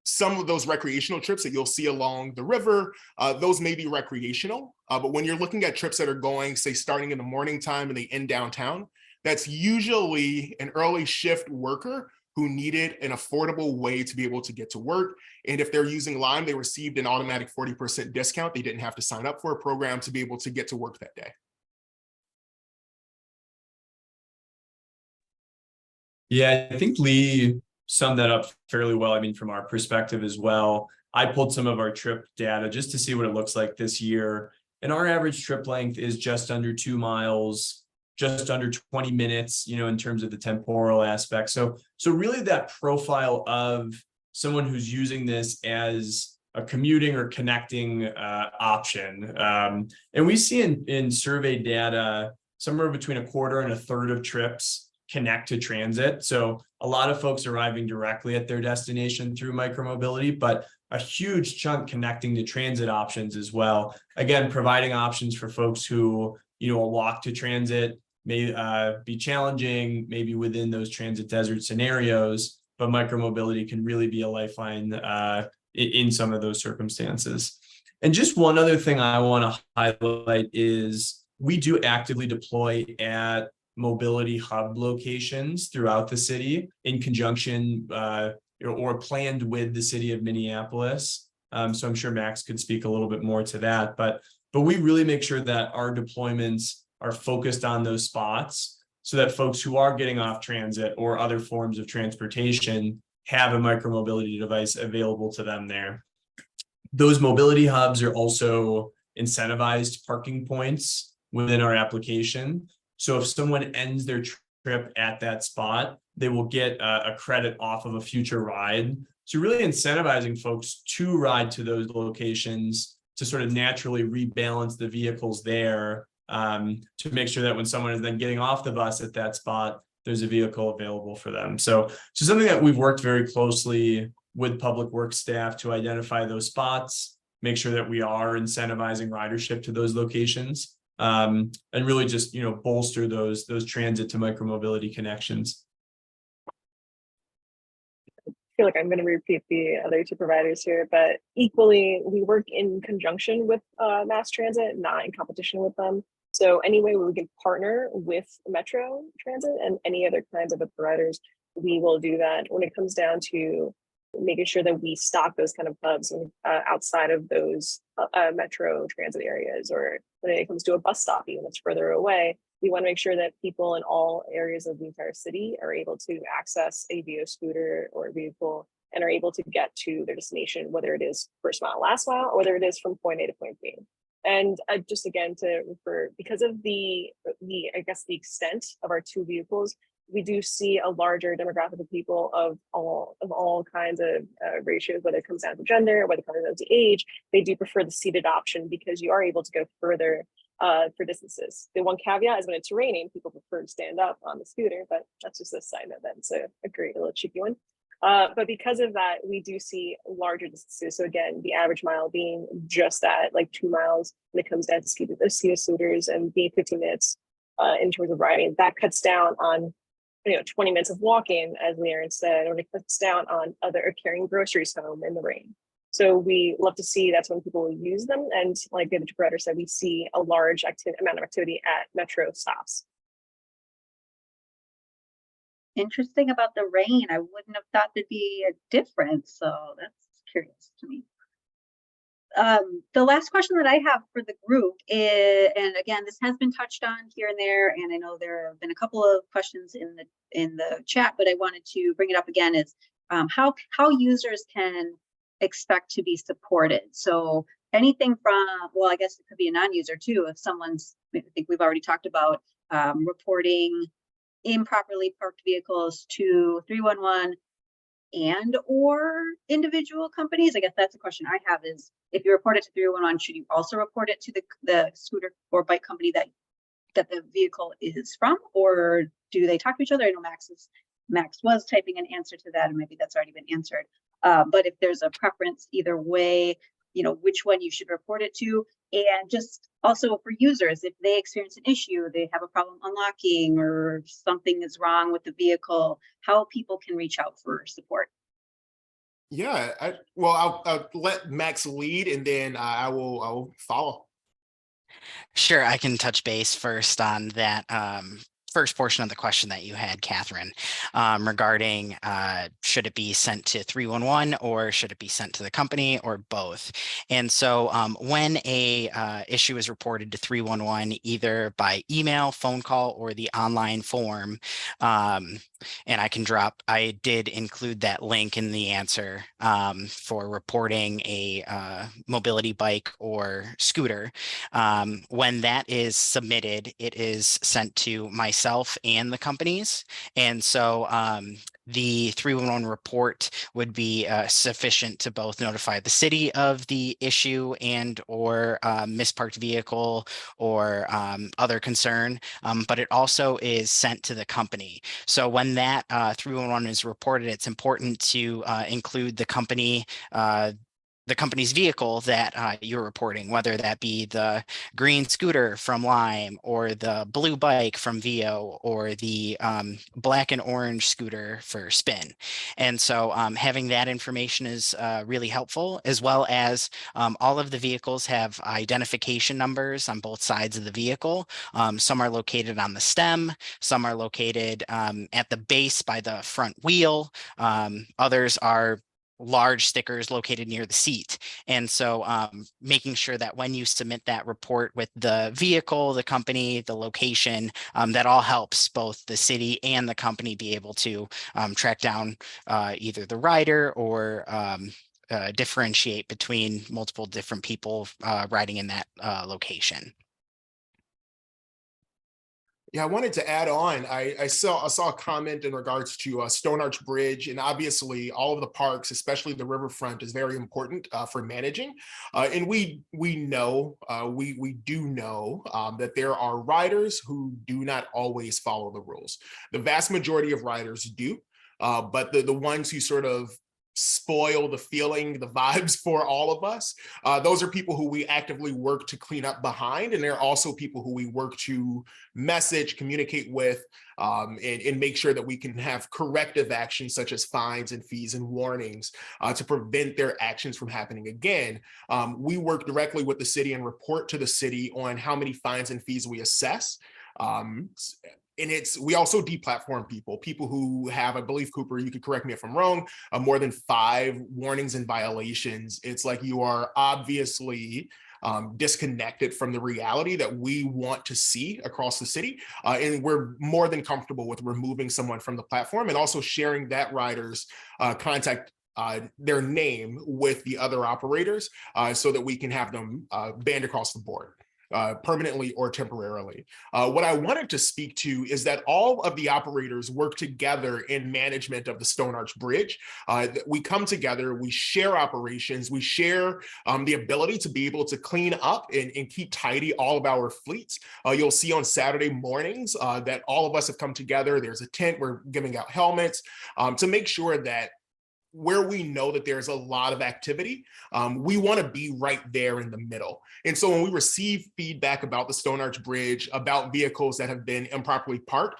S7: Some of those recreational trips that you'll see along the river, those may be recreational, but when you're looking at trips that are going, say, starting in the morning time and they end downtown, that's usually an early shift worker who needed an affordable way to be able to get to work. And if they're using Lime, they received an automatic 40% discount. They didn't have to sign up for a program to be able to get to work that day.
S5: Yeah, I think Lee summed that up fairly well. I mean, from our perspective as well, I pulled some of our trip data just to see what it looks like this year. And our average trip length is just under 2 miles, just under 20 minutes, in terms of the temporal aspect. So really that profile of someone who's using this as a commuting or connecting option. And we see in survey data, somewhere between a quarter and a third of trips connect to transit. So a lot of folks arriving directly at their destination through micromobility, but a huge chunk connecting to transit options as well. Again, providing options for folks who, will walk to transit, may be challenging, maybe within those transit desert scenarios, but micromobility can really be a lifeline in some of those circumstances. And just one other thing I want to highlight is we do actively deploy at mobility hub locations throughout the city in conjunction or planned with the city of Minneapolis. So I'm sure Max could speak a little bit more to that, but we really make sure that our deployments are focused on those spots so that folks who are getting off transit or other forms of transportation have a micromobility device available to them there. Those mobility hubs are also incentivized parking points within our application. So if someone ends their trip at that spot, they will get a credit off of a future ride. So really incentivizing folks to ride to those locations to sort of naturally rebalance the vehicles there, to make sure that when someone is then getting off the bus at that spot, there's a vehicle available for them. So something that we've worked very closely with public works staff to identify those spots, make sure that we are incentivizing ridership to those locations, and really just, bolster those transit to micromobility connections.
S6: I feel like I'm going to repeat the other two providers here, but equally, we work in conjunction with mass transit, not in competition with them. So any way we can partner with Metro Transit and any other kinds of providers, we will do that. When it comes down to making sure that we stock those kind of hubs outside of those Metro Transit areas, or when it comes to a bus stop, even that's further away, we want to make sure that people in all areas of the entire city are able to access a VO scooter or a vehicle and are able to get to their destination, whether it is first mile, last mile, or whether it is from point A to point B. And just again to refer, because of the extent of our two vehicles, we do see a larger demographic of people of all kinds of ratios, whether it comes down to gender, whether it comes down to age. They do prefer the seated option because you are able to go further for distances. The one caveat is when it's raining, people prefer to stand up on the scooter, but that's just a side note. That's a great little cheeky one. But because of that, we do see larger distances. So again, the average mile being just at like 2 miles when it comes down to scooters and being 15 minutes in terms of riding. That cuts down on 20 minutes of walking, as Leanne said, or it cuts down on carrying groceries home in the rain. So we love to see that's when people will use them. And like the provider said, we see a large amount of activity at Metro stops.
S1: Interesting about the rain. I wouldn't have thought there'd be a difference. So that's curious to me. The last question that I have for the group is, and again, this has been touched on here and there, and I know there have been a couple of questions in the chat, but I wanted to bring it up again, is how users can expect to be supported. So anything from, well, I guess it could be a non-user too, if someone's, I think we've already talked about reporting improperly parked vehicles to 311 and or individual companies. I guess that's a question I have, is if you report it to 311, should you also report it to the scooter or bike company that the vehicle is from, or do they talk to each other? I know Max was typing an answer to that, and maybe that's already been answered. But if there's a preference either way, which one you should report it to. And just also for users, if they experience an issue, they have a problem unlocking or something is wrong with the vehicle, how people can reach out for support.
S7: Yeah, I'll let Max lead, and then I will follow.
S3: Sure, I can touch base first on that first portion of the question that you had, Catherine, regarding should it be sent to 311 or should it be sent to the company or both? And so when a issue is reported to 311, either by email, phone call, or the online form, and I did include that link in the answer for reporting a mobility bike or scooter. When that is submitted, it is sent to myself and the companies. And so the 311 report would be sufficient to both notify the city of the issue and or misparked vehicle or other concern, but it also is sent to the company. So when that 311 is reported, it's important to include the company the company's vehicle that you're reporting, whether that be the green scooter from Lime or the blue bike from VO or the black and orange scooter for Spin. And so having that information is really helpful, as well as all of the vehicles have identification numbers on both sides of the vehicle. Some are located on the stem, some are located at the base by the front wheel. Others are large stickers located near the seat. And so making sure that when you submit that report with the vehicle, the company, the location, that all helps both the city and the company be able to track down either the rider or differentiate between multiple different people riding in that location.
S7: Yeah, I wanted to add on. I saw a comment in regards to Stone Arch Bridge, and obviously all of the parks, especially the riverfront, is very important for managing. And we know we do know that there are riders who do not always follow the rules. The vast majority of riders do, but the ones who sort of spoil the feeling, the vibes for all of us. Those are people who we actively work to clean up behind. And they're also people who we work to message, communicate with, and make sure that we can have corrective actions such as fines and fees and warnings to prevent their actions from happening again. We work directly with the city and report to the city on how many fines and fees we assess. And we also deplatform people who have, I believe, Cooper, you could correct me if I'm wrong, more than 5 warnings and violations. It's like you are obviously disconnected from the reality that we want to see across the city. And we're more than comfortable with removing someone from the platform and also sharing that rider's contact their name with the other operators so that we can have them banned across the board. Permanently or temporarily. What I wanted to speak to is that all of the operators work together in management of the Stone Arch Bridge. We come together, we share operations, we share the ability to be able to clean up and keep tidy all of our fleets. You'll see on Saturday mornings that all of us have come together. There's a tent, we're giving out helmets to make sure that where we know that there's a lot of activity, we want to be right there in the middle. And so when we receive feedback about the Stone Arch Bridge, about vehicles that have been improperly parked,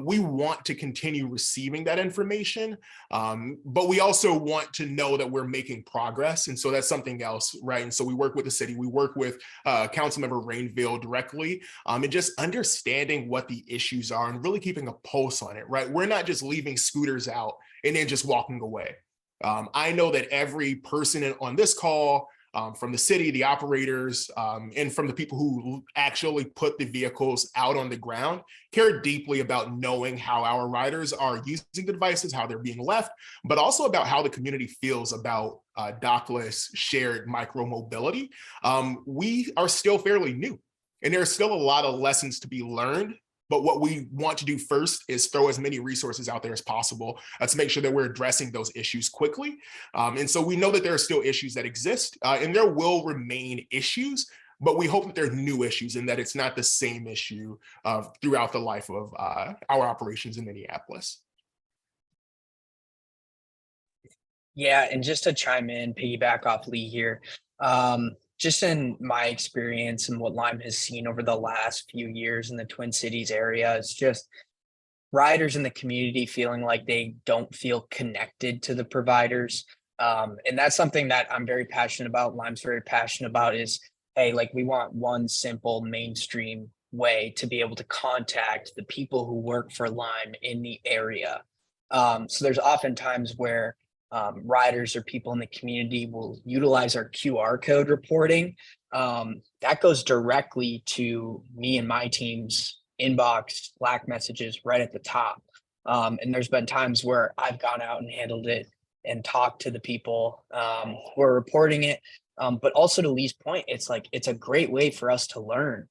S7: we want to continue receiving that information, but we also want to know that we're making progress. And so that's something else, right? And so we work with the city, we work with Councilmember Rainville directly, and just understanding what the issues are and really keeping a pulse on it, right? We're not just leaving scooters out and then just walking away. I know that every person on this call, from the city, the operators, and from the people who actually put the vehicles out on the ground, care deeply about knowing how our riders are using the devices, how they're being left, but also about how the community feels about dockless shared micro-mobility. We are still fairly new, and there's still a lot of lessons to be learned. But what we want to do first is throw as many resources out there as possible to make sure that we're addressing those issues quickly. And so we know that there are still issues that exist, and there will remain issues, but we hope that there are new issues and that it's not the same issue throughout the life of our operations in Minneapolis.
S4: Yeah, and just to chime in, piggyback off Lee here, just in my experience and what Lime has seen over the last few years in the Twin Cities area, it's just riders in the community feeling like they don't feel connected to the providers. And that's something that I'm very passionate about. Lime's very passionate about is, hey, like we want one simple mainstream way to be able to contact the people who work for Lime in the area. So there's often times where riders or people in the community will utilize our QR code reporting. That goes directly to me and my team's inbox, Slack messages right at the top. And there's been times where I've gone out and handled it and talked to the people who are reporting it. But also to Lee's point, it's a great way for us to learn.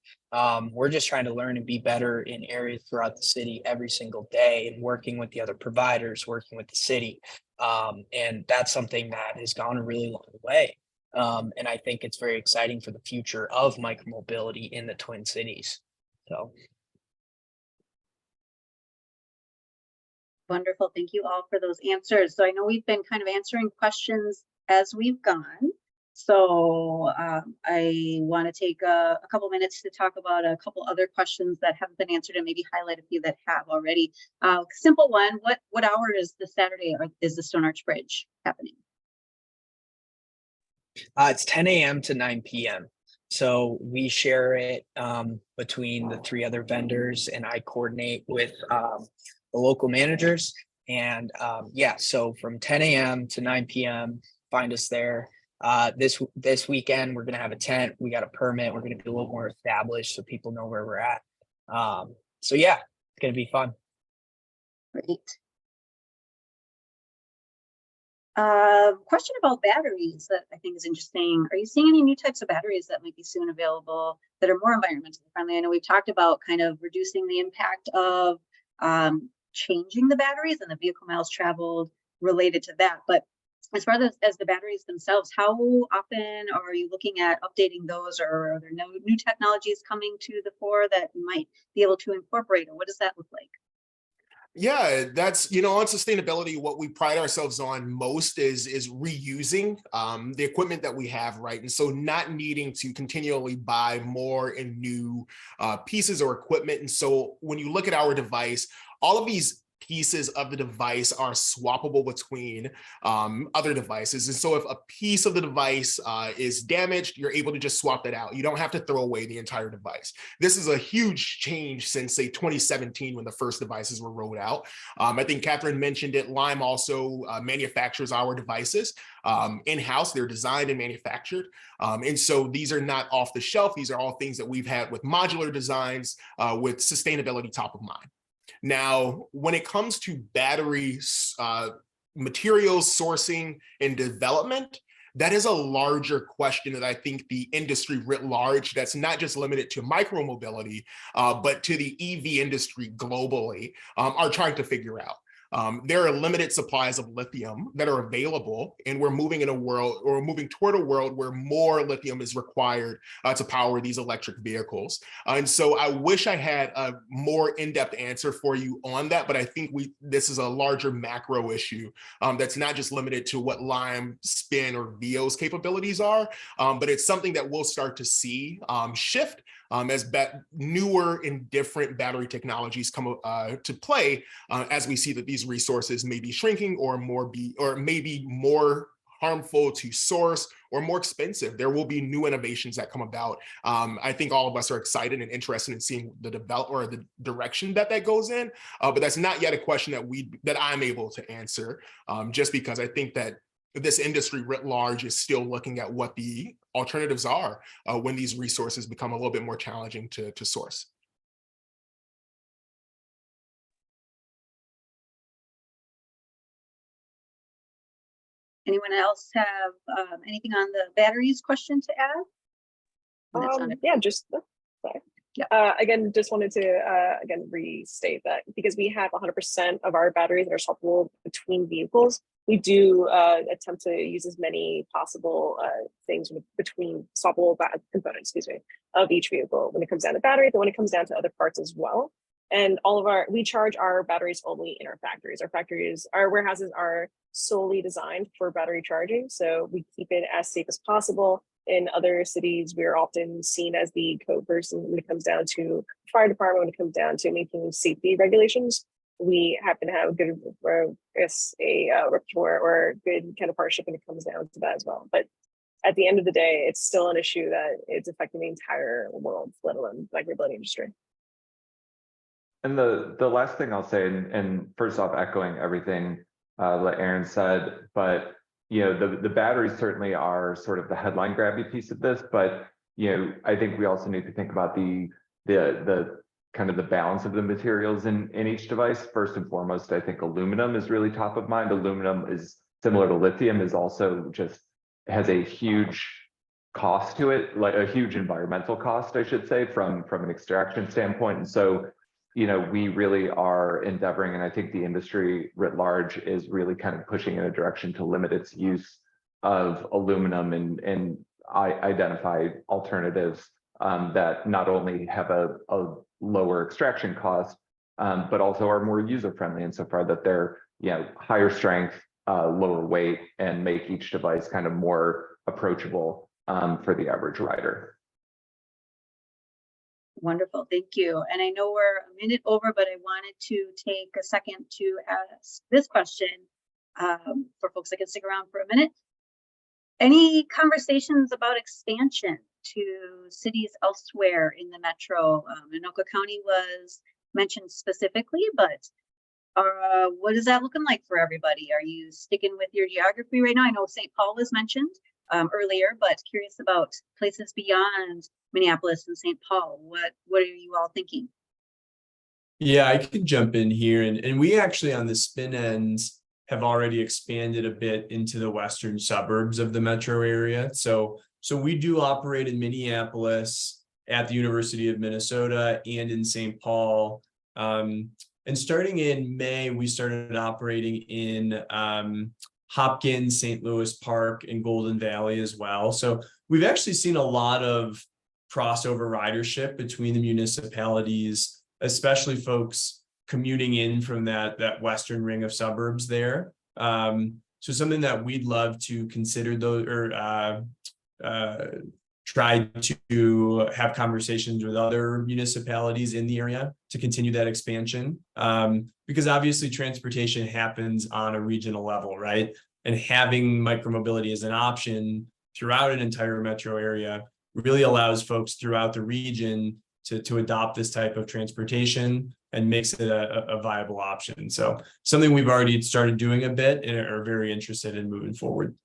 S4: We're just trying to learn and be better in areas throughout the city every single day and working with the other providers, working with the city. And that's something that has gone a really long way. And I think it's very exciting for the future of micromobility in the Twin Cities. So.
S1: Wonderful. Thank you all for those answers. So I know we've been kind of answering questions as we've gone. So I want to take a couple minutes to talk about a couple other questions that haven't been answered and maybe highlight a few that have already. Simple one, what hour is the Saturday or is the Stone Arch Bridge happening?
S4: It's 10 a.m. to 9 p.m. So we share it between the 3 other vendors, and I coordinate with the local managers. And yeah, so from 10 a.m. to 9 p.m., find us there. This weekend, we're going to have a tent. We got a permit. We're going to be a little more established so people know where we're at. So yeah, it's going to be fun.
S1: Great. Question about batteries that I think is interesting. Are you seeing any new types of batteries that might be soon available that are more environmentally friendly? I know we've talked about kind of reducing the impact of changing the batteries and the vehicle miles traveled related to that. But as far as the batteries themselves, how often are you looking at updating those, or are there no new technologies coming to the fore that you might be able to incorporate, or what does that look like?
S7: Yeah, that's, on sustainability, what we pride ourselves on most is reusing the equipment that we have, right? And so not needing to continually buy more and new pieces or equipment. And so when you look at our device, all of these pieces of the device are swappable between other devices. And so if a piece of the device is damaged, you're able to just swap that out. You don't have to throw away the entire device. This is a huge change since, say, 2017 when the first devices were rolled out. I think Catherine mentioned it. Lime also manufactures our devices in-house. They're designed and manufactured. And so these are not off the shelf. These are all things that we've had with modular designs with sustainability top of mind. Now, when it comes to battery materials sourcing and development, that is a larger question that I think the industry writ large, that's not just limited to micromobility, but to the EV industry globally, are trying to figure out. There are limited supplies of lithium that are available, and we're moving toward a world where more lithium is required to power these electric vehicles. And so I wish I had a more in-depth answer for you on that, but I think this is a larger macro issue that's not just limited to what Lime, Spin, or VO's capabilities are, but it's something that we'll start to see shift as newer and different battery technologies come to play, as we see that these resources may be shrinking or maybe more harmful to source or more expensive. There will be new innovations that come about. I think all of us are excited and interested in seeing the the direction that goes in, but that's not yet a question that I'm able to answer, just because I think that this industry writ large is still looking at what the alternatives are when these resources become a little bit more challenging to source.
S1: Anyone else have anything on the batteries question to add?
S6: Yeah, just sorry.
S1: Yeah.
S6: Again, just wanted to again restate that because we have 100% of our batteries that are swappable between vehicles, we do attempt to use as many possible things between swappable components, of each vehicle when it comes down to battery, but when it comes down to other parts as well. And we charge our batteries only in our factories. Our warehouses are solely designed for battery charging, so we keep it as safe as possible. In other cities, we're often seen as the code person when it comes down to fire department, when it comes down to making safety regulations. We happen to have a good, rapport or good kind of partnership when it comes down to that as well. But at the end of the day, it's still an issue that it's affecting the entire world, let alone the micromobility industry.
S8: And the last thing I'll say, and first off, echoing everything that Aaron said, but the batteries certainly are sort of the headline grabby piece of this, but I think we also need to think about the kind of the balance of the materials in each device. First and foremost, I think aluminum is really top of mind. Aluminum is similar to lithium, is also just has a huge cost to it, like a huge environmental cost, I should say, from an extraction standpoint. And so we really are endeavoring, and I think the industry writ large is really kind of pushing in a direction to limit its use of aluminum and identify alternatives that not only have a lower extraction cost, but also are more user-friendly insofar that they're higher strength, lower weight, and make each device kind of more approachable for the average rider.
S1: Wonderful, thank you. And I know we're a minute over, but I wanted to take a second to ask this question for folks that can stick around for a minute. Any conversations about expansion to cities elsewhere in the metro? Anoka County was mentioned specifically, but what is that looking like for everybody? Are you sticking with your geography right now? I know St. Paul was mentioned earlier, but curious about places beyond Minneapolis and St. Paul. What are you all thinking?
S5: Yeah, I can jump in here, and we actually on the spin ends have already expanded a bit into the western suburbs of the metro area. So we do operate in Minneapolis, at the University of Minnesota, and in St. Paul. And starting in May, we started operating in Hopkins, St. Louis Park, and Golden Valley as well. So we've actually seen a lot of crossover ridership between the municipalities, especially folks commuting in from that western ring of suburbs there. So something that we'd love to consider those, or try to have conversations with other municipalities in the area to continue that expansion. Because obviously transportation happens on a regional level, right? And having micromobility as an option throughout an entire metro area really allows folks throughout the region to adopt this type of transportation and makes it a viable option. So something we've already started doing a bit and are very interested in moving forward.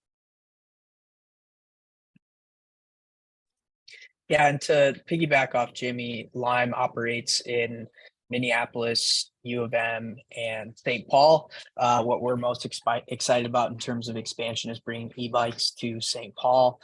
S4: Yeah, and to piggyback off Jimmy, Lime operates in Minneapolis, U of M, and St. Paul. What we're most excited about in terms of expansion is bringing e-bikes to St. Paul,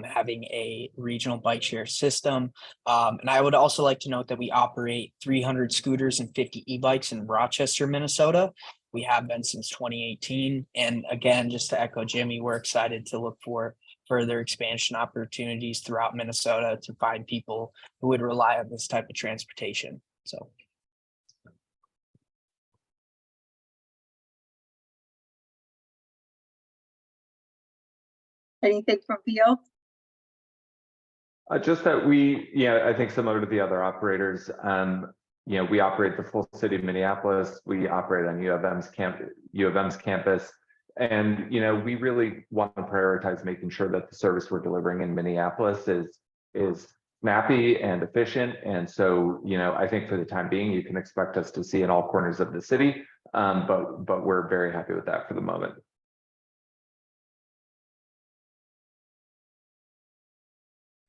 S4: having a regional bike share system. And I would also like to note that we operate 300 scooters and 50 e-bikes in Rochester, Minnesota. We have been since 2018. And again, just to echo Jimmy, we're excited to look for further expansion opportunities throughout Minnesota to find people who would rely on this type of transportation. So.
S1: Anything from Theo?
S8: Just that I think similar to the other operators, we operate the full city of Minneapolis. We operate on U of M's campus. And, we really want to prioritize making sure that the service we're delivering in Minneapolis is snappy and efficient. And so, I think for the time being, you can expect us to see in all corners of the city, but we're very happy with that for the moment.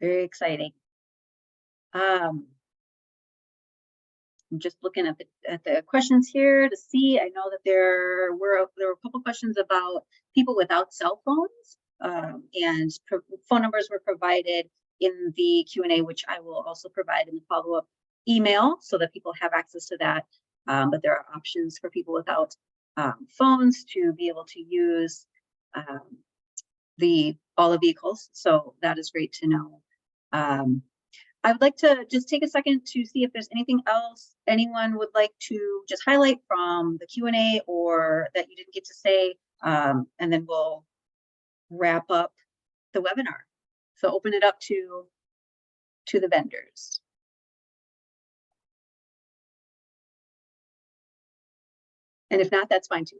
S1: Very exciting. I'm just looking at the questions here to see. I know that there were a couple questions about people without cell phones, and phone numbers were provided in the Q&A, which I will also provide in the follow-up email so that people have access to that. But there are options for people without phones to be able to use all the vehicles. So that is great to know. I would like to just take a second to see if there's anything else anyone would like to just highlight from the Q&A or that you didn't get to say, and then we'll wrap up the webinar. So open it up to the vendors. And if not, that's fine too.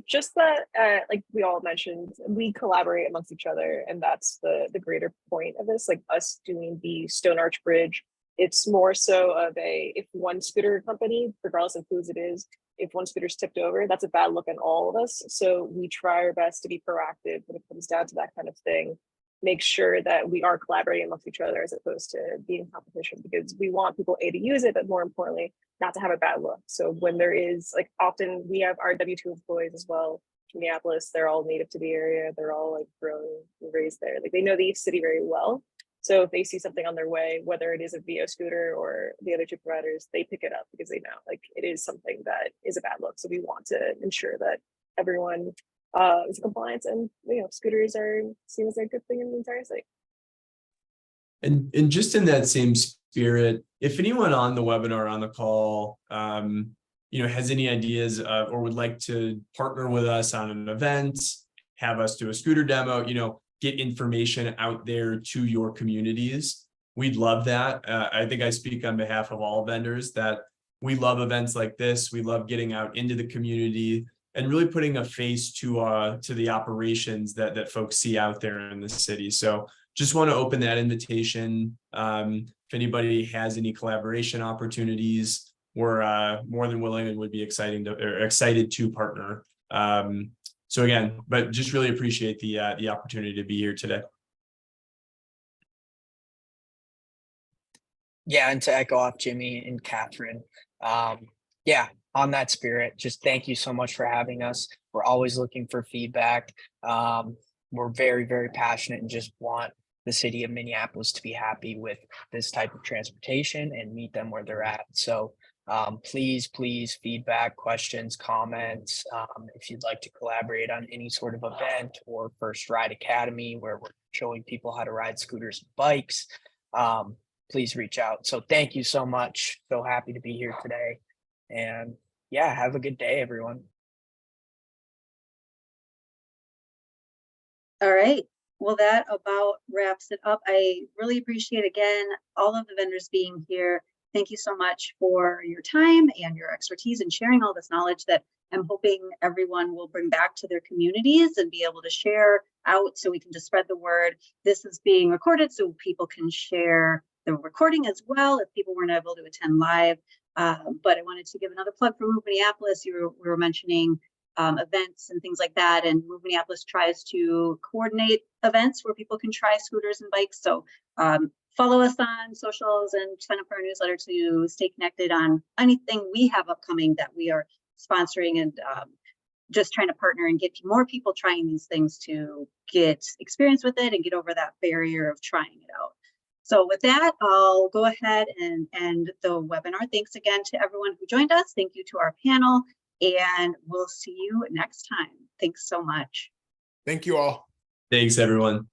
S6: Just that, like we all mentioned, we collaborate amongst each other, and that's the greater point of this. Like us doing the Stone Arch Bridge, it's more so of if one scooter company, regardless of whose it is, if one scooter's tipped over, that's a bad look on all of us. So we try our best to be proactive when it comes down to that kind of thing. Make sure that we are collaborating amongst each other as opposed to being in competition, because we want people to use it, but more importantly, not to have a bad look. So when there is, like, often we have our W-2 employees as well, Minneapolis, they're all native to the area. They're all like grown and raised there. Like they know the city very well. So if they see something on their way, whether it is a VO scooter or the other two providers, they pick it up because they know like it is something that is a bad look. So we want to ensure that everyone is in compliance, and scooters are seen as a good thing in the entire site.
S5: And just in that same spirit, if anyone on the webinar, on the call, has any ideas or would like to partner with us on an event, have us do a scooter demo, get information out there to your communities. We'd love that. I think I speak on behalf of all vendors that we love events like this. We love getting out into the community and really putting a face to the operations that folks see out there in the city. So just want to open that invitation. If anybody has any collaboration opportunities, we're more than willing and would be excited to partner. So again, but just really appreciate the opportunity to be here today.
S4: Yeah, and to echo off Jimmy and Catherine, yeah, on that spirit, just thank you so much for having us. We're always looking for feedback. We're very, very passionate and just want the city of Minneapolis to be happy with this type of transportation and meet them where they're at. So please, feedback, questions, comments. If you'd like to collaborate on any sort of event or First Ride Academy where we're showing people how to ride scooters and bikes, please reach out. So thank you so much. So happy to be here today. And yeah, have a good day, everyone.
S1: All right. Well, that about wraps it up. I really appreciate, again, all of the vendors being here. Thank you so much for your time and your expertise and sharing all this knowledge that I'm hoping everyone will bring back to their communities and be able to share out so we can just spread the word. This is being recorded so people can share the recording as well if people weren't able to attend live. But I wanted to give another plug for Move Minneapolis. We were mentioning events and things like that, and Move Minneapolis tries to coordinate events where people can try scooters and bikes. So follow us on socials and sign up for our newsletter to stay connected on anything we have upcoming that we are sponsoring, and just trying to partner and get more people trying these things to get experience with it and get over that barrier of trying it out. So with that, I'll go ahead and end the webinar. Thanks again to everyone who joined us. Thank you to our panel, and we'll see you next time. Thanks so much.
S7: Thank you all.
S5: Thanks, everyone.